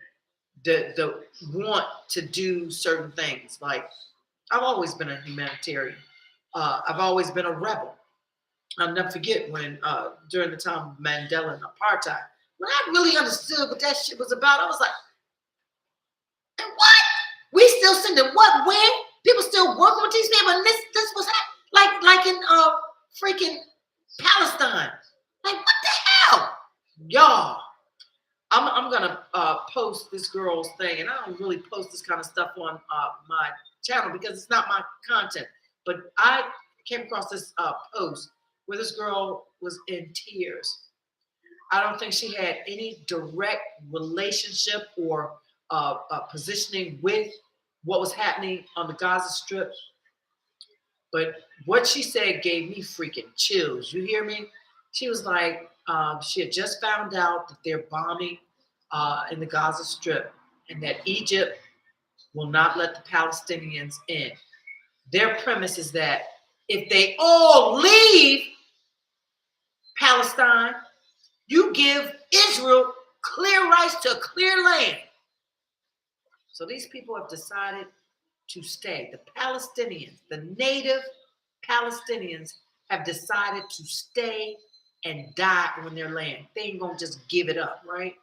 the want to do certain things. Like I've always been a humanitarian. I've always been a rebel. I'll never forget when during the time of Mandela and apartheid, when I really understood what that shit was about, I was like, what? We still sending what? When? People still working with these people, and this was like in freaking Palestine. Like what the hell, y'all? I'm gonna post this girl's thing, and I don't really post this kind of stuff on my channel because it's not my content. But I came across this post where this girl was in tears. I don't think she had any direct relationship or positioning with what was happening on the Gaza Strip. But what she said gave me freaking chills. You hear me? She was like, she had just found out that they're bombing in the Gaza Strip and that Egypt will not let the Palestinians in. Their premise is that if they all leave Palestine, you give Israel clear rights to a clear land. So these people have decided to stay. The Palestinians, the native Palestinians have decided to stay and die on their land. They ain't gonna just give it up, right?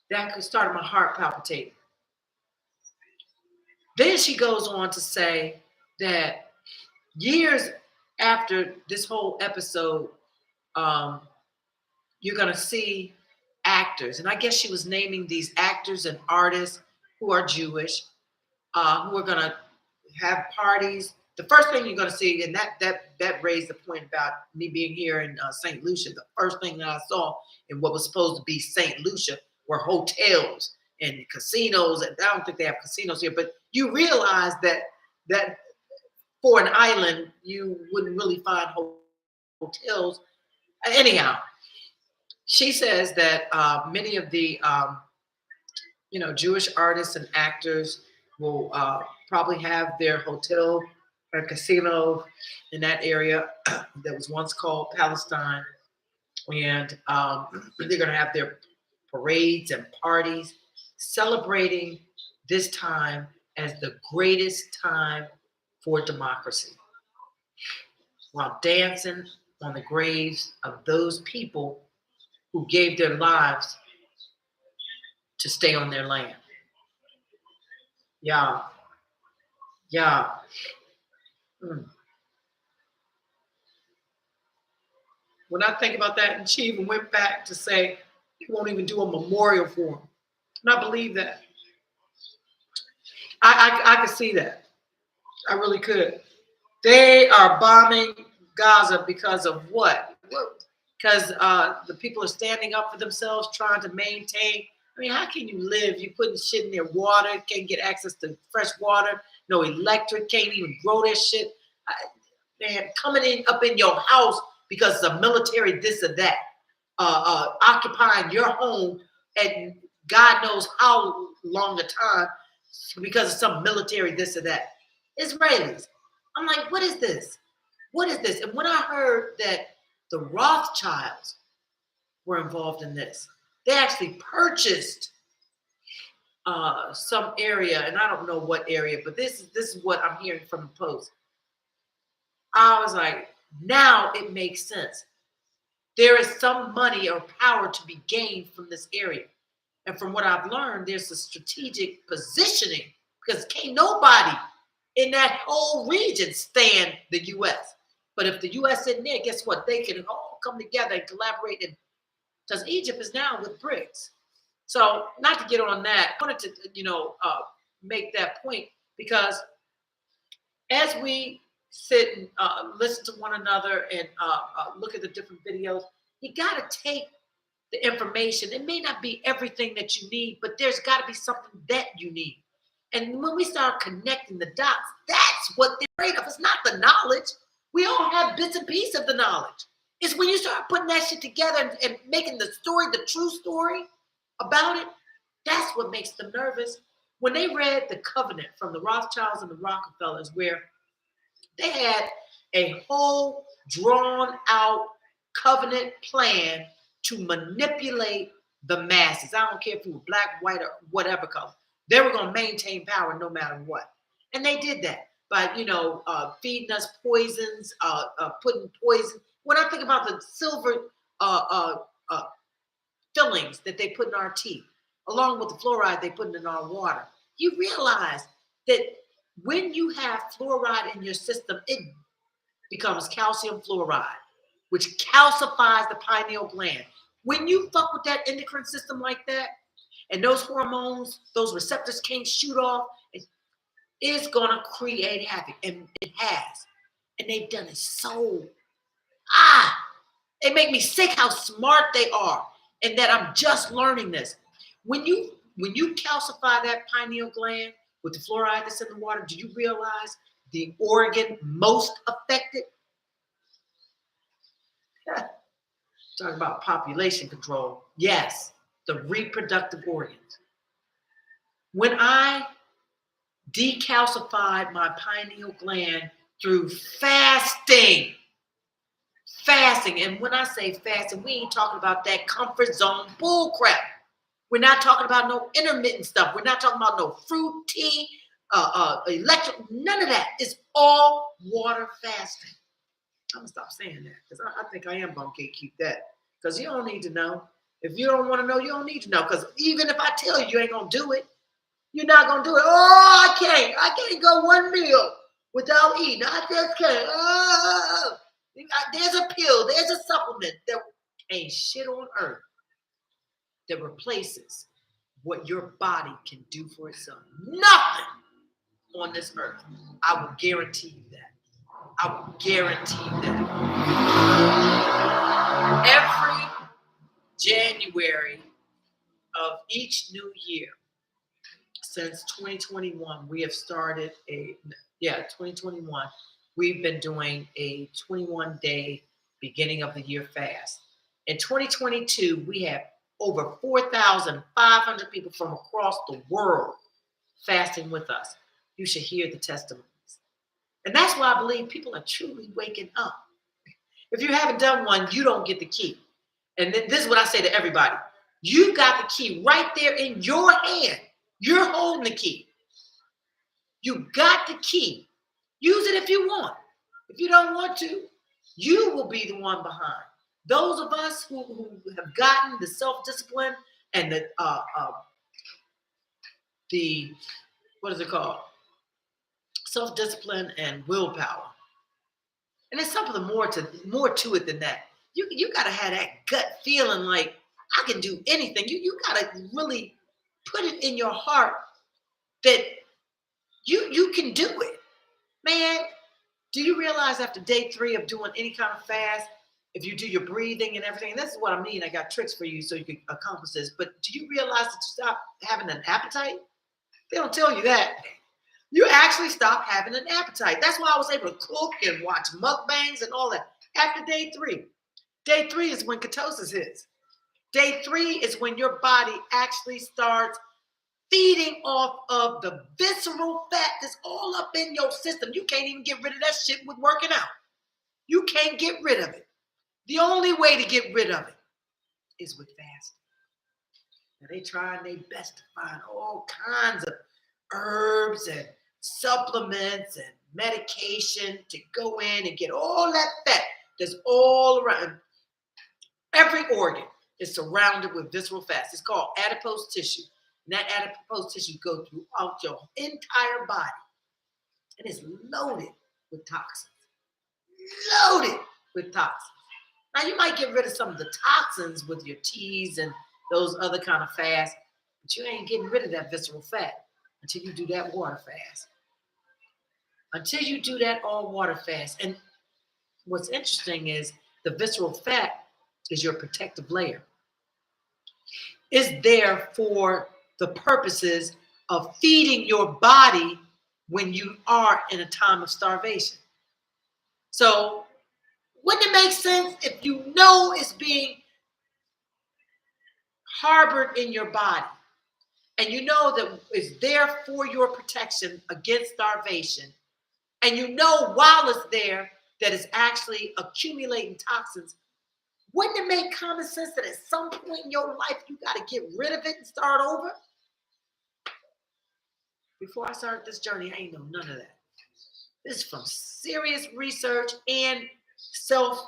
That could start my heart palpitating. Then she goes on to say that years after this whole episode, you're gonna see actors, and I guess she was naming these actors and artists who are Jewish, who are gonna have parties. The first thing you're gonna see, and that raised the point about me being here in St. Lucia. The first thing that I saw in what was supposed to be St. Lucia were hotels and casinos. And I don't think they have casinos here, but you realize that for an island, you wouldn't really find hotels. Anyhow, she says that many of the Jewish artists and actors will probably have their hotel or casino in that area that was once called Palestine, and they're going to have their parades and parties celebrating this time as the greatest time for democracy, while dancing on the graves of those people who gave their lives to stay on their land. Yeah. Mm. When I think about that, and she even went back to say he won't even do a memorial for him. And I believe that. I could see that. I really could. They are bombing Gaza because of what? Because the people are standing up for themselves, trying to maintain. I mean, how can you live? You putting shit in their water, can't get access to fresh water, no electric, can't even grow that shit. Man, coming in up in your house because of military this or that, occupying your home and God knows how long a time because of some military this or that. Israelis. I'm like, what is this? What is this? And when I heard that the Rothschilds were involved in this, they actually purchased some area, and I don't know what area, but this is what I'm hearing from the Post. I was like, now it makes sense. There is some money or power to be gained from this area. And from what I've learned, there's a strategic positioning because can't nobody in that whole region stand the U.S. But if the U.S. isn't there, guess what? They can all come together and collaborate. Because Egypt is now with BRICS. So not to get on that, I wanted to, make that point because as we sit and listen to one another and look at the different videos, you got to take the information. It may not be everything that you need, but there's got to be something that you need. And when we start connecting the dots, that's what they're afraid of. It's not the knowledge. We all have bits and pieces of the knowledge. It's when you start putting that shit together and making the story, the true story about it, that's what makes them nervous. When they read the covenant from the Rothschilds and the Rockefellers, where they had a whole drawn out covenant plan to manipulate the masses. I don't care if you were black, white, or whatever color. They were going to maintain power no matter what. And they did that by, feeding us poisons, putting poison. When I think about the silver uh, fillings that they put in our teeth, along with the fluoride they put in our water, you realize that when you have fluoride in your system, it becomes calcium fluoride, which calcifies the pineal gland. When you fuck with that endocrine system like that, and those hormones, those receptors can't shoot off, it's gonna create havoc, and it has. And they've done it so they make me sick how smart they are, and that I'm just learning this. When you calcify that pineal gland with the fluoride that's in the water, do you realize the organ most affected? Talk about population control. Yes, the reproductive organs. When I decalcified my pineal gland through fasting, and when I say fasting, we ain't talking about that comfort zone bull crap. We're not talking about no intermittent stuff. We're not talking about no fruit, tea, electric, none of that. It's all water fasting. I'm gonna stop saying that because I think I am gonna keep that, because you don't need to know. If you don't want to know, you don't need to know, because even if I tell you, you ain't gonna do it. You're not gonna do it. Oh, I can't go one meal without eating. I just can't. Oh. There's a pill, there's a supplement that ain't shit on earth that replaces what your body can do for itself. Nothing on this earth. I will guarantee you that. I will guarantee you that. Every January of each new year since 2021, we have started 2021, we've been doing a 21-day beginning of the year fast. In 2022, we have over 4,500 people from across the world fasting with us. You should hear the testimonies. And that's why I believe people are truly waking up. If you haven't done one, you don't get the key. And this is what I say to everybody. You got the key right there in your hand. You're holding the key. You got the key. Use it if you want. If you don't want to, you will be the one behind. Those of us who have gotten the self-discipline and the what is it called? Self-discipline and willpower. And there's something more to it than that. You gotta have that gut feeling like I can do anything. You gotta really put it in your heart that you can do it. Man, do you realize after day 3 of doing any kind of fast, if you do your breathing and everything, and this is what I mean, I got tricks for you so you can accomplish this, but do you realize that you stop having an appetite? They don't tell you that. You actually stop having an appetite. That's why I was able to cook and watch mukbangs and all that after day 3. Day 3 is when ketosis hits. Day 3 is when your body actually starts feeding off of the visceral fat that's all up in your system. You can't even get rid of that shit with working out. You can't get rid of it. The only way to get rid of it is with fasting. Now they trying their best to find all kinds of herbs and supplements and medication to go in and get all that fat that's all around. Every organ is surrounded with visceral fat. It's called adipose tissue. And that adipose tissue goes throughout your entire body. And it's loaded with toxins. Loaded with toxins. Now, you might get rid of some of the toxins with your teas and those other kind of fasts, but you ain't getting rid of that visceral fat until you do that water fast. Until you do that all water fast. And what's interesting is the visceral fat is your protective layer. It's there for the purposes of feeding your body when you are in a time of starvation. So, wouldn't it make sense if you know it's being harbored in your body and you know that it's there for your protection against starvation, and you know while it's there that it's actually accumulating toxins? Wouldn't it make common sense that at some point in your life you got to get rid of it and start over? Before I started this journey, I ain't know none of that. This is from serious research and self,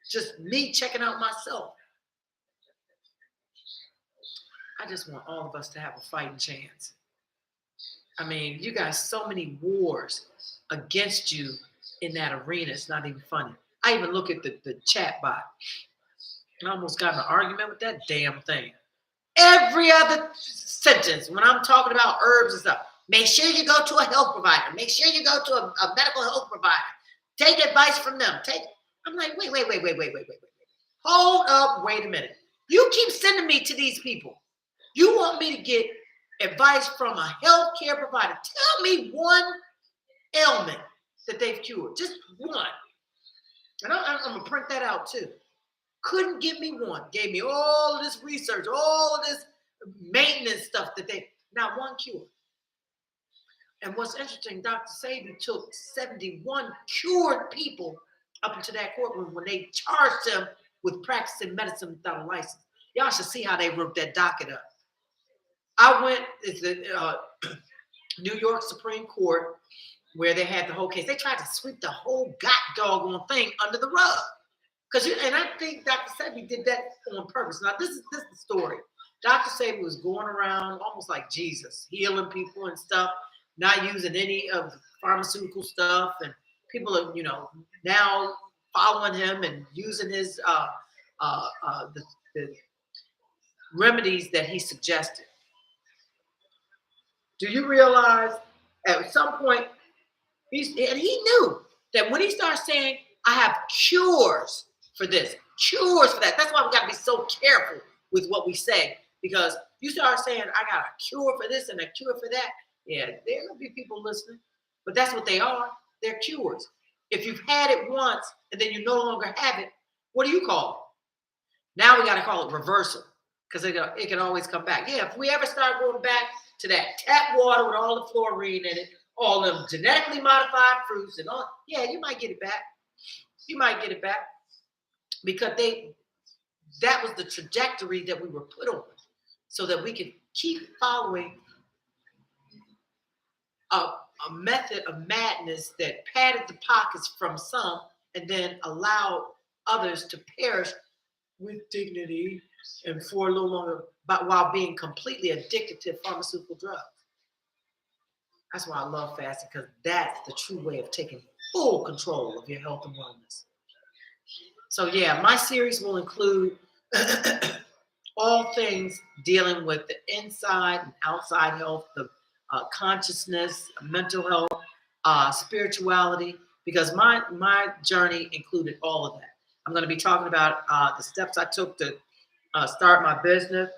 just me checking out myself. I just want all of us to have a fighting chance. I mean, you got so many wars against you in that arena. It's not even funny. I even look at the chat bot. I almost got in an argument with that damn thing. Every other sentence, when I'm talking about herbs and stuff, make sure you go to a health provider. Make sure you go to a medical health provider. Take advice from them. I'm like, wait. Hold up, wait a minute. You keep sending me to these people. You want me to get advice from a healthcare provider. Tell me one ailment that they've cured. Just one. And I'm going to print that out too. Couldn't give me one. Gave me all of this research, all of this maintenance stuff not one cure. And what's interesting, Dr. Sabi took 71 cured people up into that courtroom when they charged them with practicing medicine without a license. Y'all should see how they wrote that docket up. I went to the New York Supreme Court where they had the whole case. They tried to sweep the whole doggone thing under the rug. And I think Dr. Sabi did that on purpose. Now, this is the story. Dr. Sabi was going around almost like Jesus, healing people and stuff, not using any of the pharmaceutical stuff. And people are, now following him and using his the remedies that he suggested. Do you realize at some point, he knew that when he started saying, I have cures for this, cures for that. That's why we got to be so careful with what we say, because you start saying, I got a cure for this and a cure for that. Yeah, there will be people listening, but that's what they are. They're cures. If you've had it once and then you no longer have it, what do you call it? Now we got to call it reversal, because it can always come back. Yeah, if we ever start going back to that tap water with all the fluorine in it, all them genetically modified fruits and all, yeah, you might get it back. You might get it back, because that was the trajectory that we were put on, so that we could keep following a method of madness that padded the pockets from some and then allowed others to perish with dignity and for a little longer, but while being completely addicted to pharmaceutical drugs. That's why I love fasting, because that's the true way of taking full control of your health and wellness. So yeah, my series will include all things dealing with the inside and outside health, the consciousness, mental health, spirituality, because my journey included all of that. I'm going to be talking about the steps I took to start my business,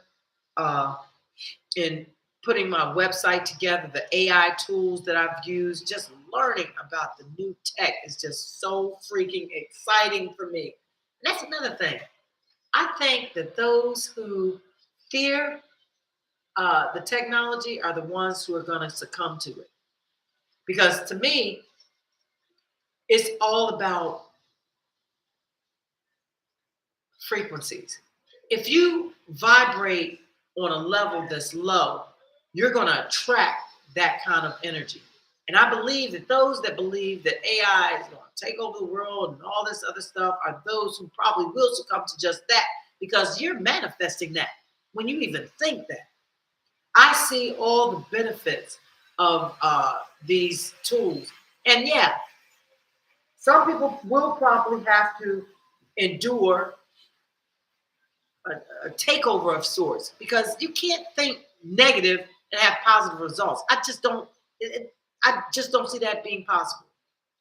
in putting my website together, the AI tools that I've used, just learning about the new tech is just so freaking exciting for me. And that's another thing. I think that those who fear the technology are the ones who are going to succumb to it. Because to me, it's all about frequencies. If you vibrate on a level that's low, you're going to attract that kind of energy. And I believe that those that believe that AI is going to take over the world and all this other stuff are those who probably will succumb to just that, because you're manifesting that when you even think that. I see all the benefits of these tools. And yeah, some people will probably have to endure a takeover of sorts, because you can't think negative and have positive results. I just don't see that being possible.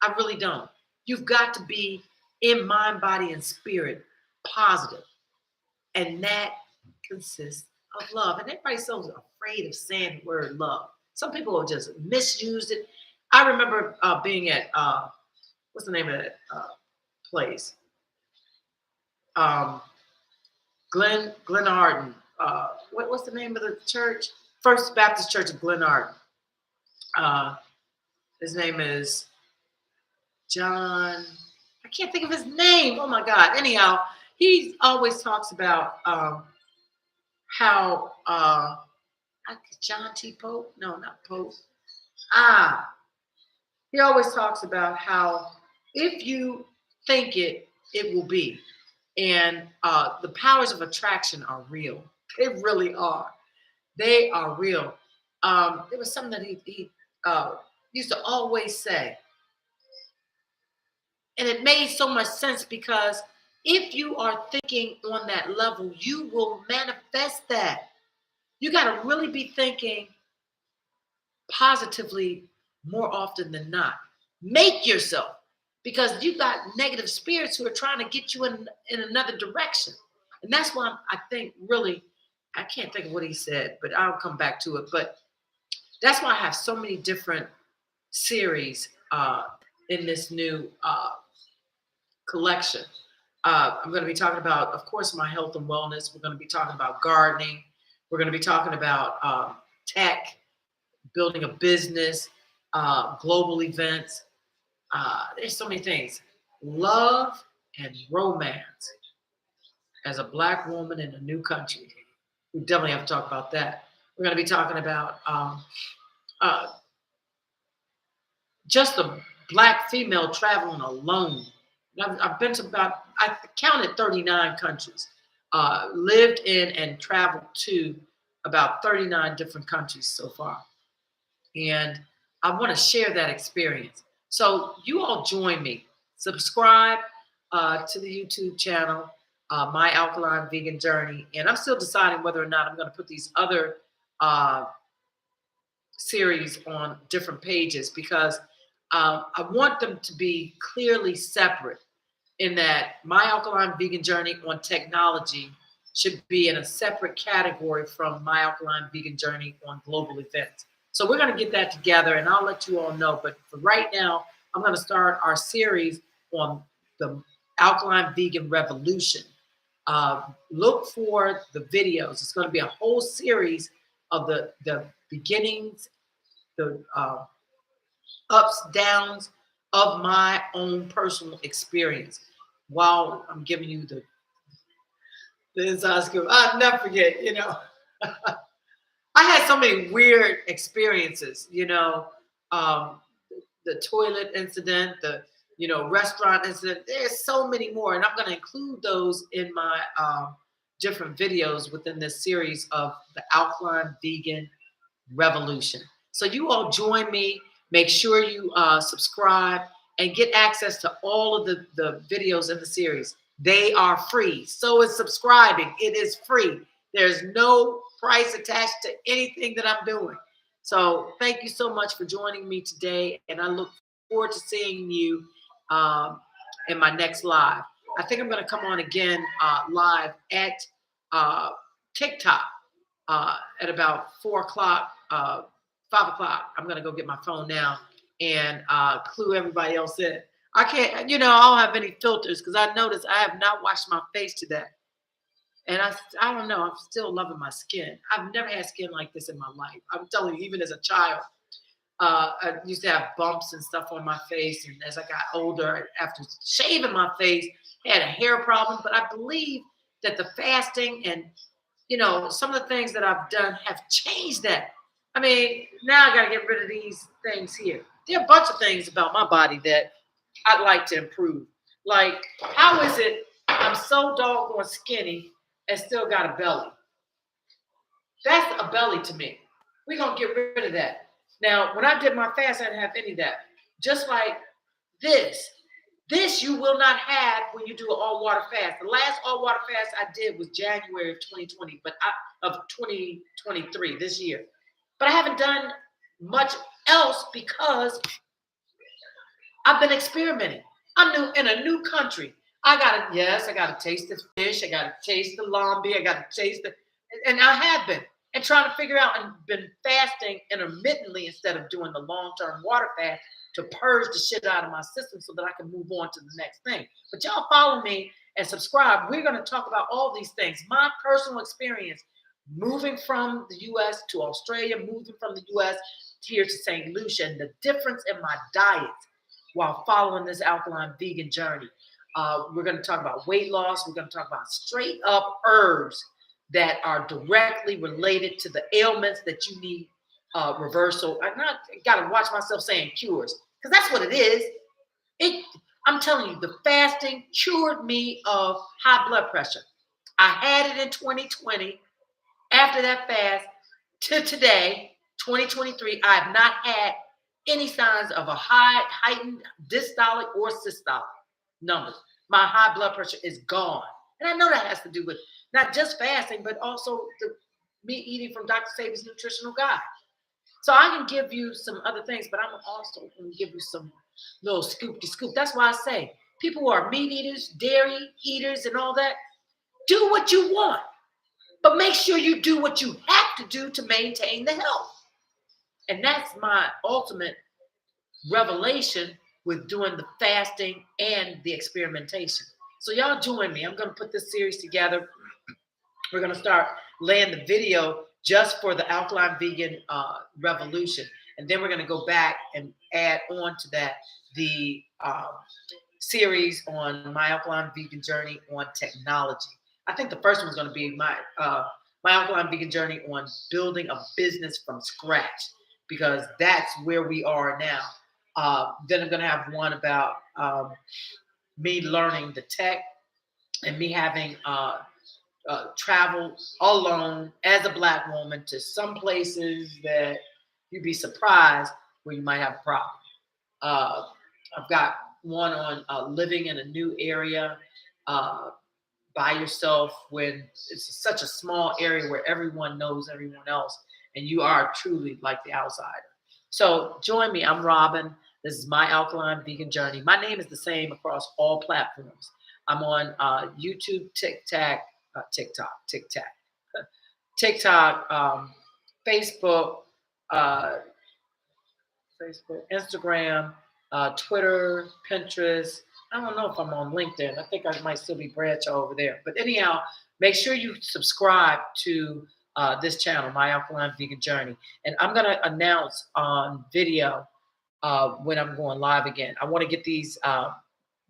I really don't. You've got to be in mind, body, and spirit positive. And that consists of love. And everybody's so afraid of saying the word love. Some people have just misused it. I remember being at, what's the name of that place? Glen Arden. What's the name of the church? First Baptist Church of Glen Arden. His name is John. I can't think of his name. Oh my God. Anyhow, he always talks about how John T. Pope? No, not Pope. Ah, he always talks about how if you think it, it will be. And the powers of attraction are real. They really are. They are real. There was something that he used to always say, and it made so much sense because if you are thinking on that level, you will manifest that. You got to really be thinking positively more often than not. Make yourself, because you got negative spirits who are trying to get you in another direction. And that's why I think really, I can't think of what he said, but I'll come back to it. But that's why I have so many different series in this new collection. I'm going to be talking about, of course, my health and wellness. We're going to be talking about gardening. We're going to be talking about tech, building a business, global events. There's so many things. Love and romance as a Black woman in a new country. We definitely have to talk about that. We're going to be talking about uh, just a Black female traveling alone. I've been to I counted 39 countries, lived in and traveled to about 39 different countries so far. And I want to share that experience. So you all join me. Subscribe to the YouTube channel, My Alkaline Vegan Journey. And I'm still deciding whether or not I'm going to put these other series on different pages because I want them to be clearly separate in that My Alkaline Vegan Journey on technology should be in a separate category from My Alkaline Vegan Journey on global events. So we're going to get that together and I'll let you all know. But for right now, I'm going to start our series on the Alkaline Vegan Revolution. Look for the videos. It's going to be a whole series of the beginnings, the ups, downs of my own personal experience while I'm giving you the inside scoop. I'll never forget, I had so many weird experiences, the toilet incident, the, restaurant incident. There's so many more. And I'm going to include those in my different videos within this series of the Alkaline Vegan Revolution. So you all join me. Make sure you subscribe and get access to all of the videos in the series. They are free. So is subscribing. It is free. There's no price attached to anything that I'm doing. So thank you so much for joining me today. And I look forward to seeing you in my next live. I think I'm going to come on again live at TikTok at about 4 o'clock, 5 o'clock. I'm going to go get my phone now and clue everybody else in. I can't, I don't have any filters because I noticed I have not washed my face today. And I don't know, I'm still loving my skin. I've never had skin like this in my life. I'm telling you, even as a child, I used to have bumps and stuff on my face. And as I got older, after shaving my face, I had a hair problem. But I believe that the fasting and, some of the things that I've done have changed that. I mean, now I got to get rid of these things here. There are a bunch of things about my body that I'd like to improve. Like, how is it I'm so doggone skinny and still got a belly? That's a belly to me. We're going to get rid of that. Now, when I did my fast, I didn't have any of that. Just like this. This you will not have when you do an all water fast. The last all water fast I did was January of 2020, of 2023, this year. But I haven't done much else because I've been experimenting. I'm new in a new country. I gotta taste the fish. I gotta taste the lambi. I gotta taste and I have been and trying to figure out and been fasting intermittently instead of doing the long-term water fast to purge the shit out of my system so that I can move on to the next thing. But y'all follow me and subscribe. We're going to talk about all these things. My personal experience moving from the U.S. to Australia, moving from the U.S. here to St. Lucia, and the difference in my diet while following this alkaline vegan journey. We're going to talk about weight loss. We're going to talk about straight up herbs that are directly related to the ailments that you need reversal. I not got to watch myself saying cures, because that's what it is. It. I'm telling you, the fasting cured me of high blood pressure. I had it in 2020. After that fast to today, 2023, I have not had any signs of a heightened dystolic or systolic numbers. My high blood pressure is gone. And I know that has to do with not just fasting, but also me eating from Dr. Sabi's nutritional guide. So I can give you some other things, but I'm also going to give you some little scoop scoop. That's why I say people who are meat eaters, dairy eaters, and all that, do what you want. But make sure you do what you have to do to maintain the health. And that's my ultimate revelation with doing the fasting and the experimentation. So y'all join me. I'm going to put this series together. We're going to start laying the video just for the alkaline vegan revolution. And then we're going to go back and add on to that the series on My Alkaline Vegan Journey on technology. I think the first one's going to be my Alkaline Vegan Journey on building a business from scratch, because that's where we are now. Then I'm going to have one about me learning the tech and me having travel alone as a Black woman to some places that you'd be surprised where you might have a problem. I've got one on living in a new area by yourself when it's such a small area where everyone knows everyone else and you are truly like the outsider. So join me. I'm Robin. This is My Alkaline Vegan Journey. My name is the same across all platforms. I'm on YouTube, TikTok, Facebook, Instagram, Twitter, Pinterest. I don't know if I'm on LinkedIn. I think I might still be branch over there. But anyhow, make sure you subscribe to this channel, My Alkaline Vegan Journey. And I'm going to announce on video when I'm going live again. I want to get these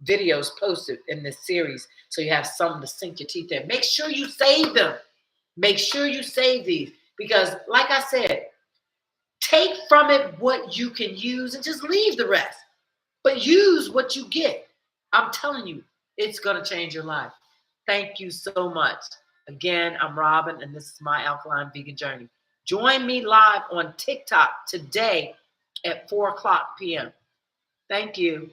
videos posted in this series so you have something to sink your teeth in. Make sure you save them. Make sure you save these, because like I said, take from it what you can use and just leave the rest. But use what you get. I'm telling you, it's going to change your life. Thank you so much. Again, I'm Robin, and this is My Alkaline Vegan Journey. Join me live on TikTok today at 4:00 p.m. Thank you.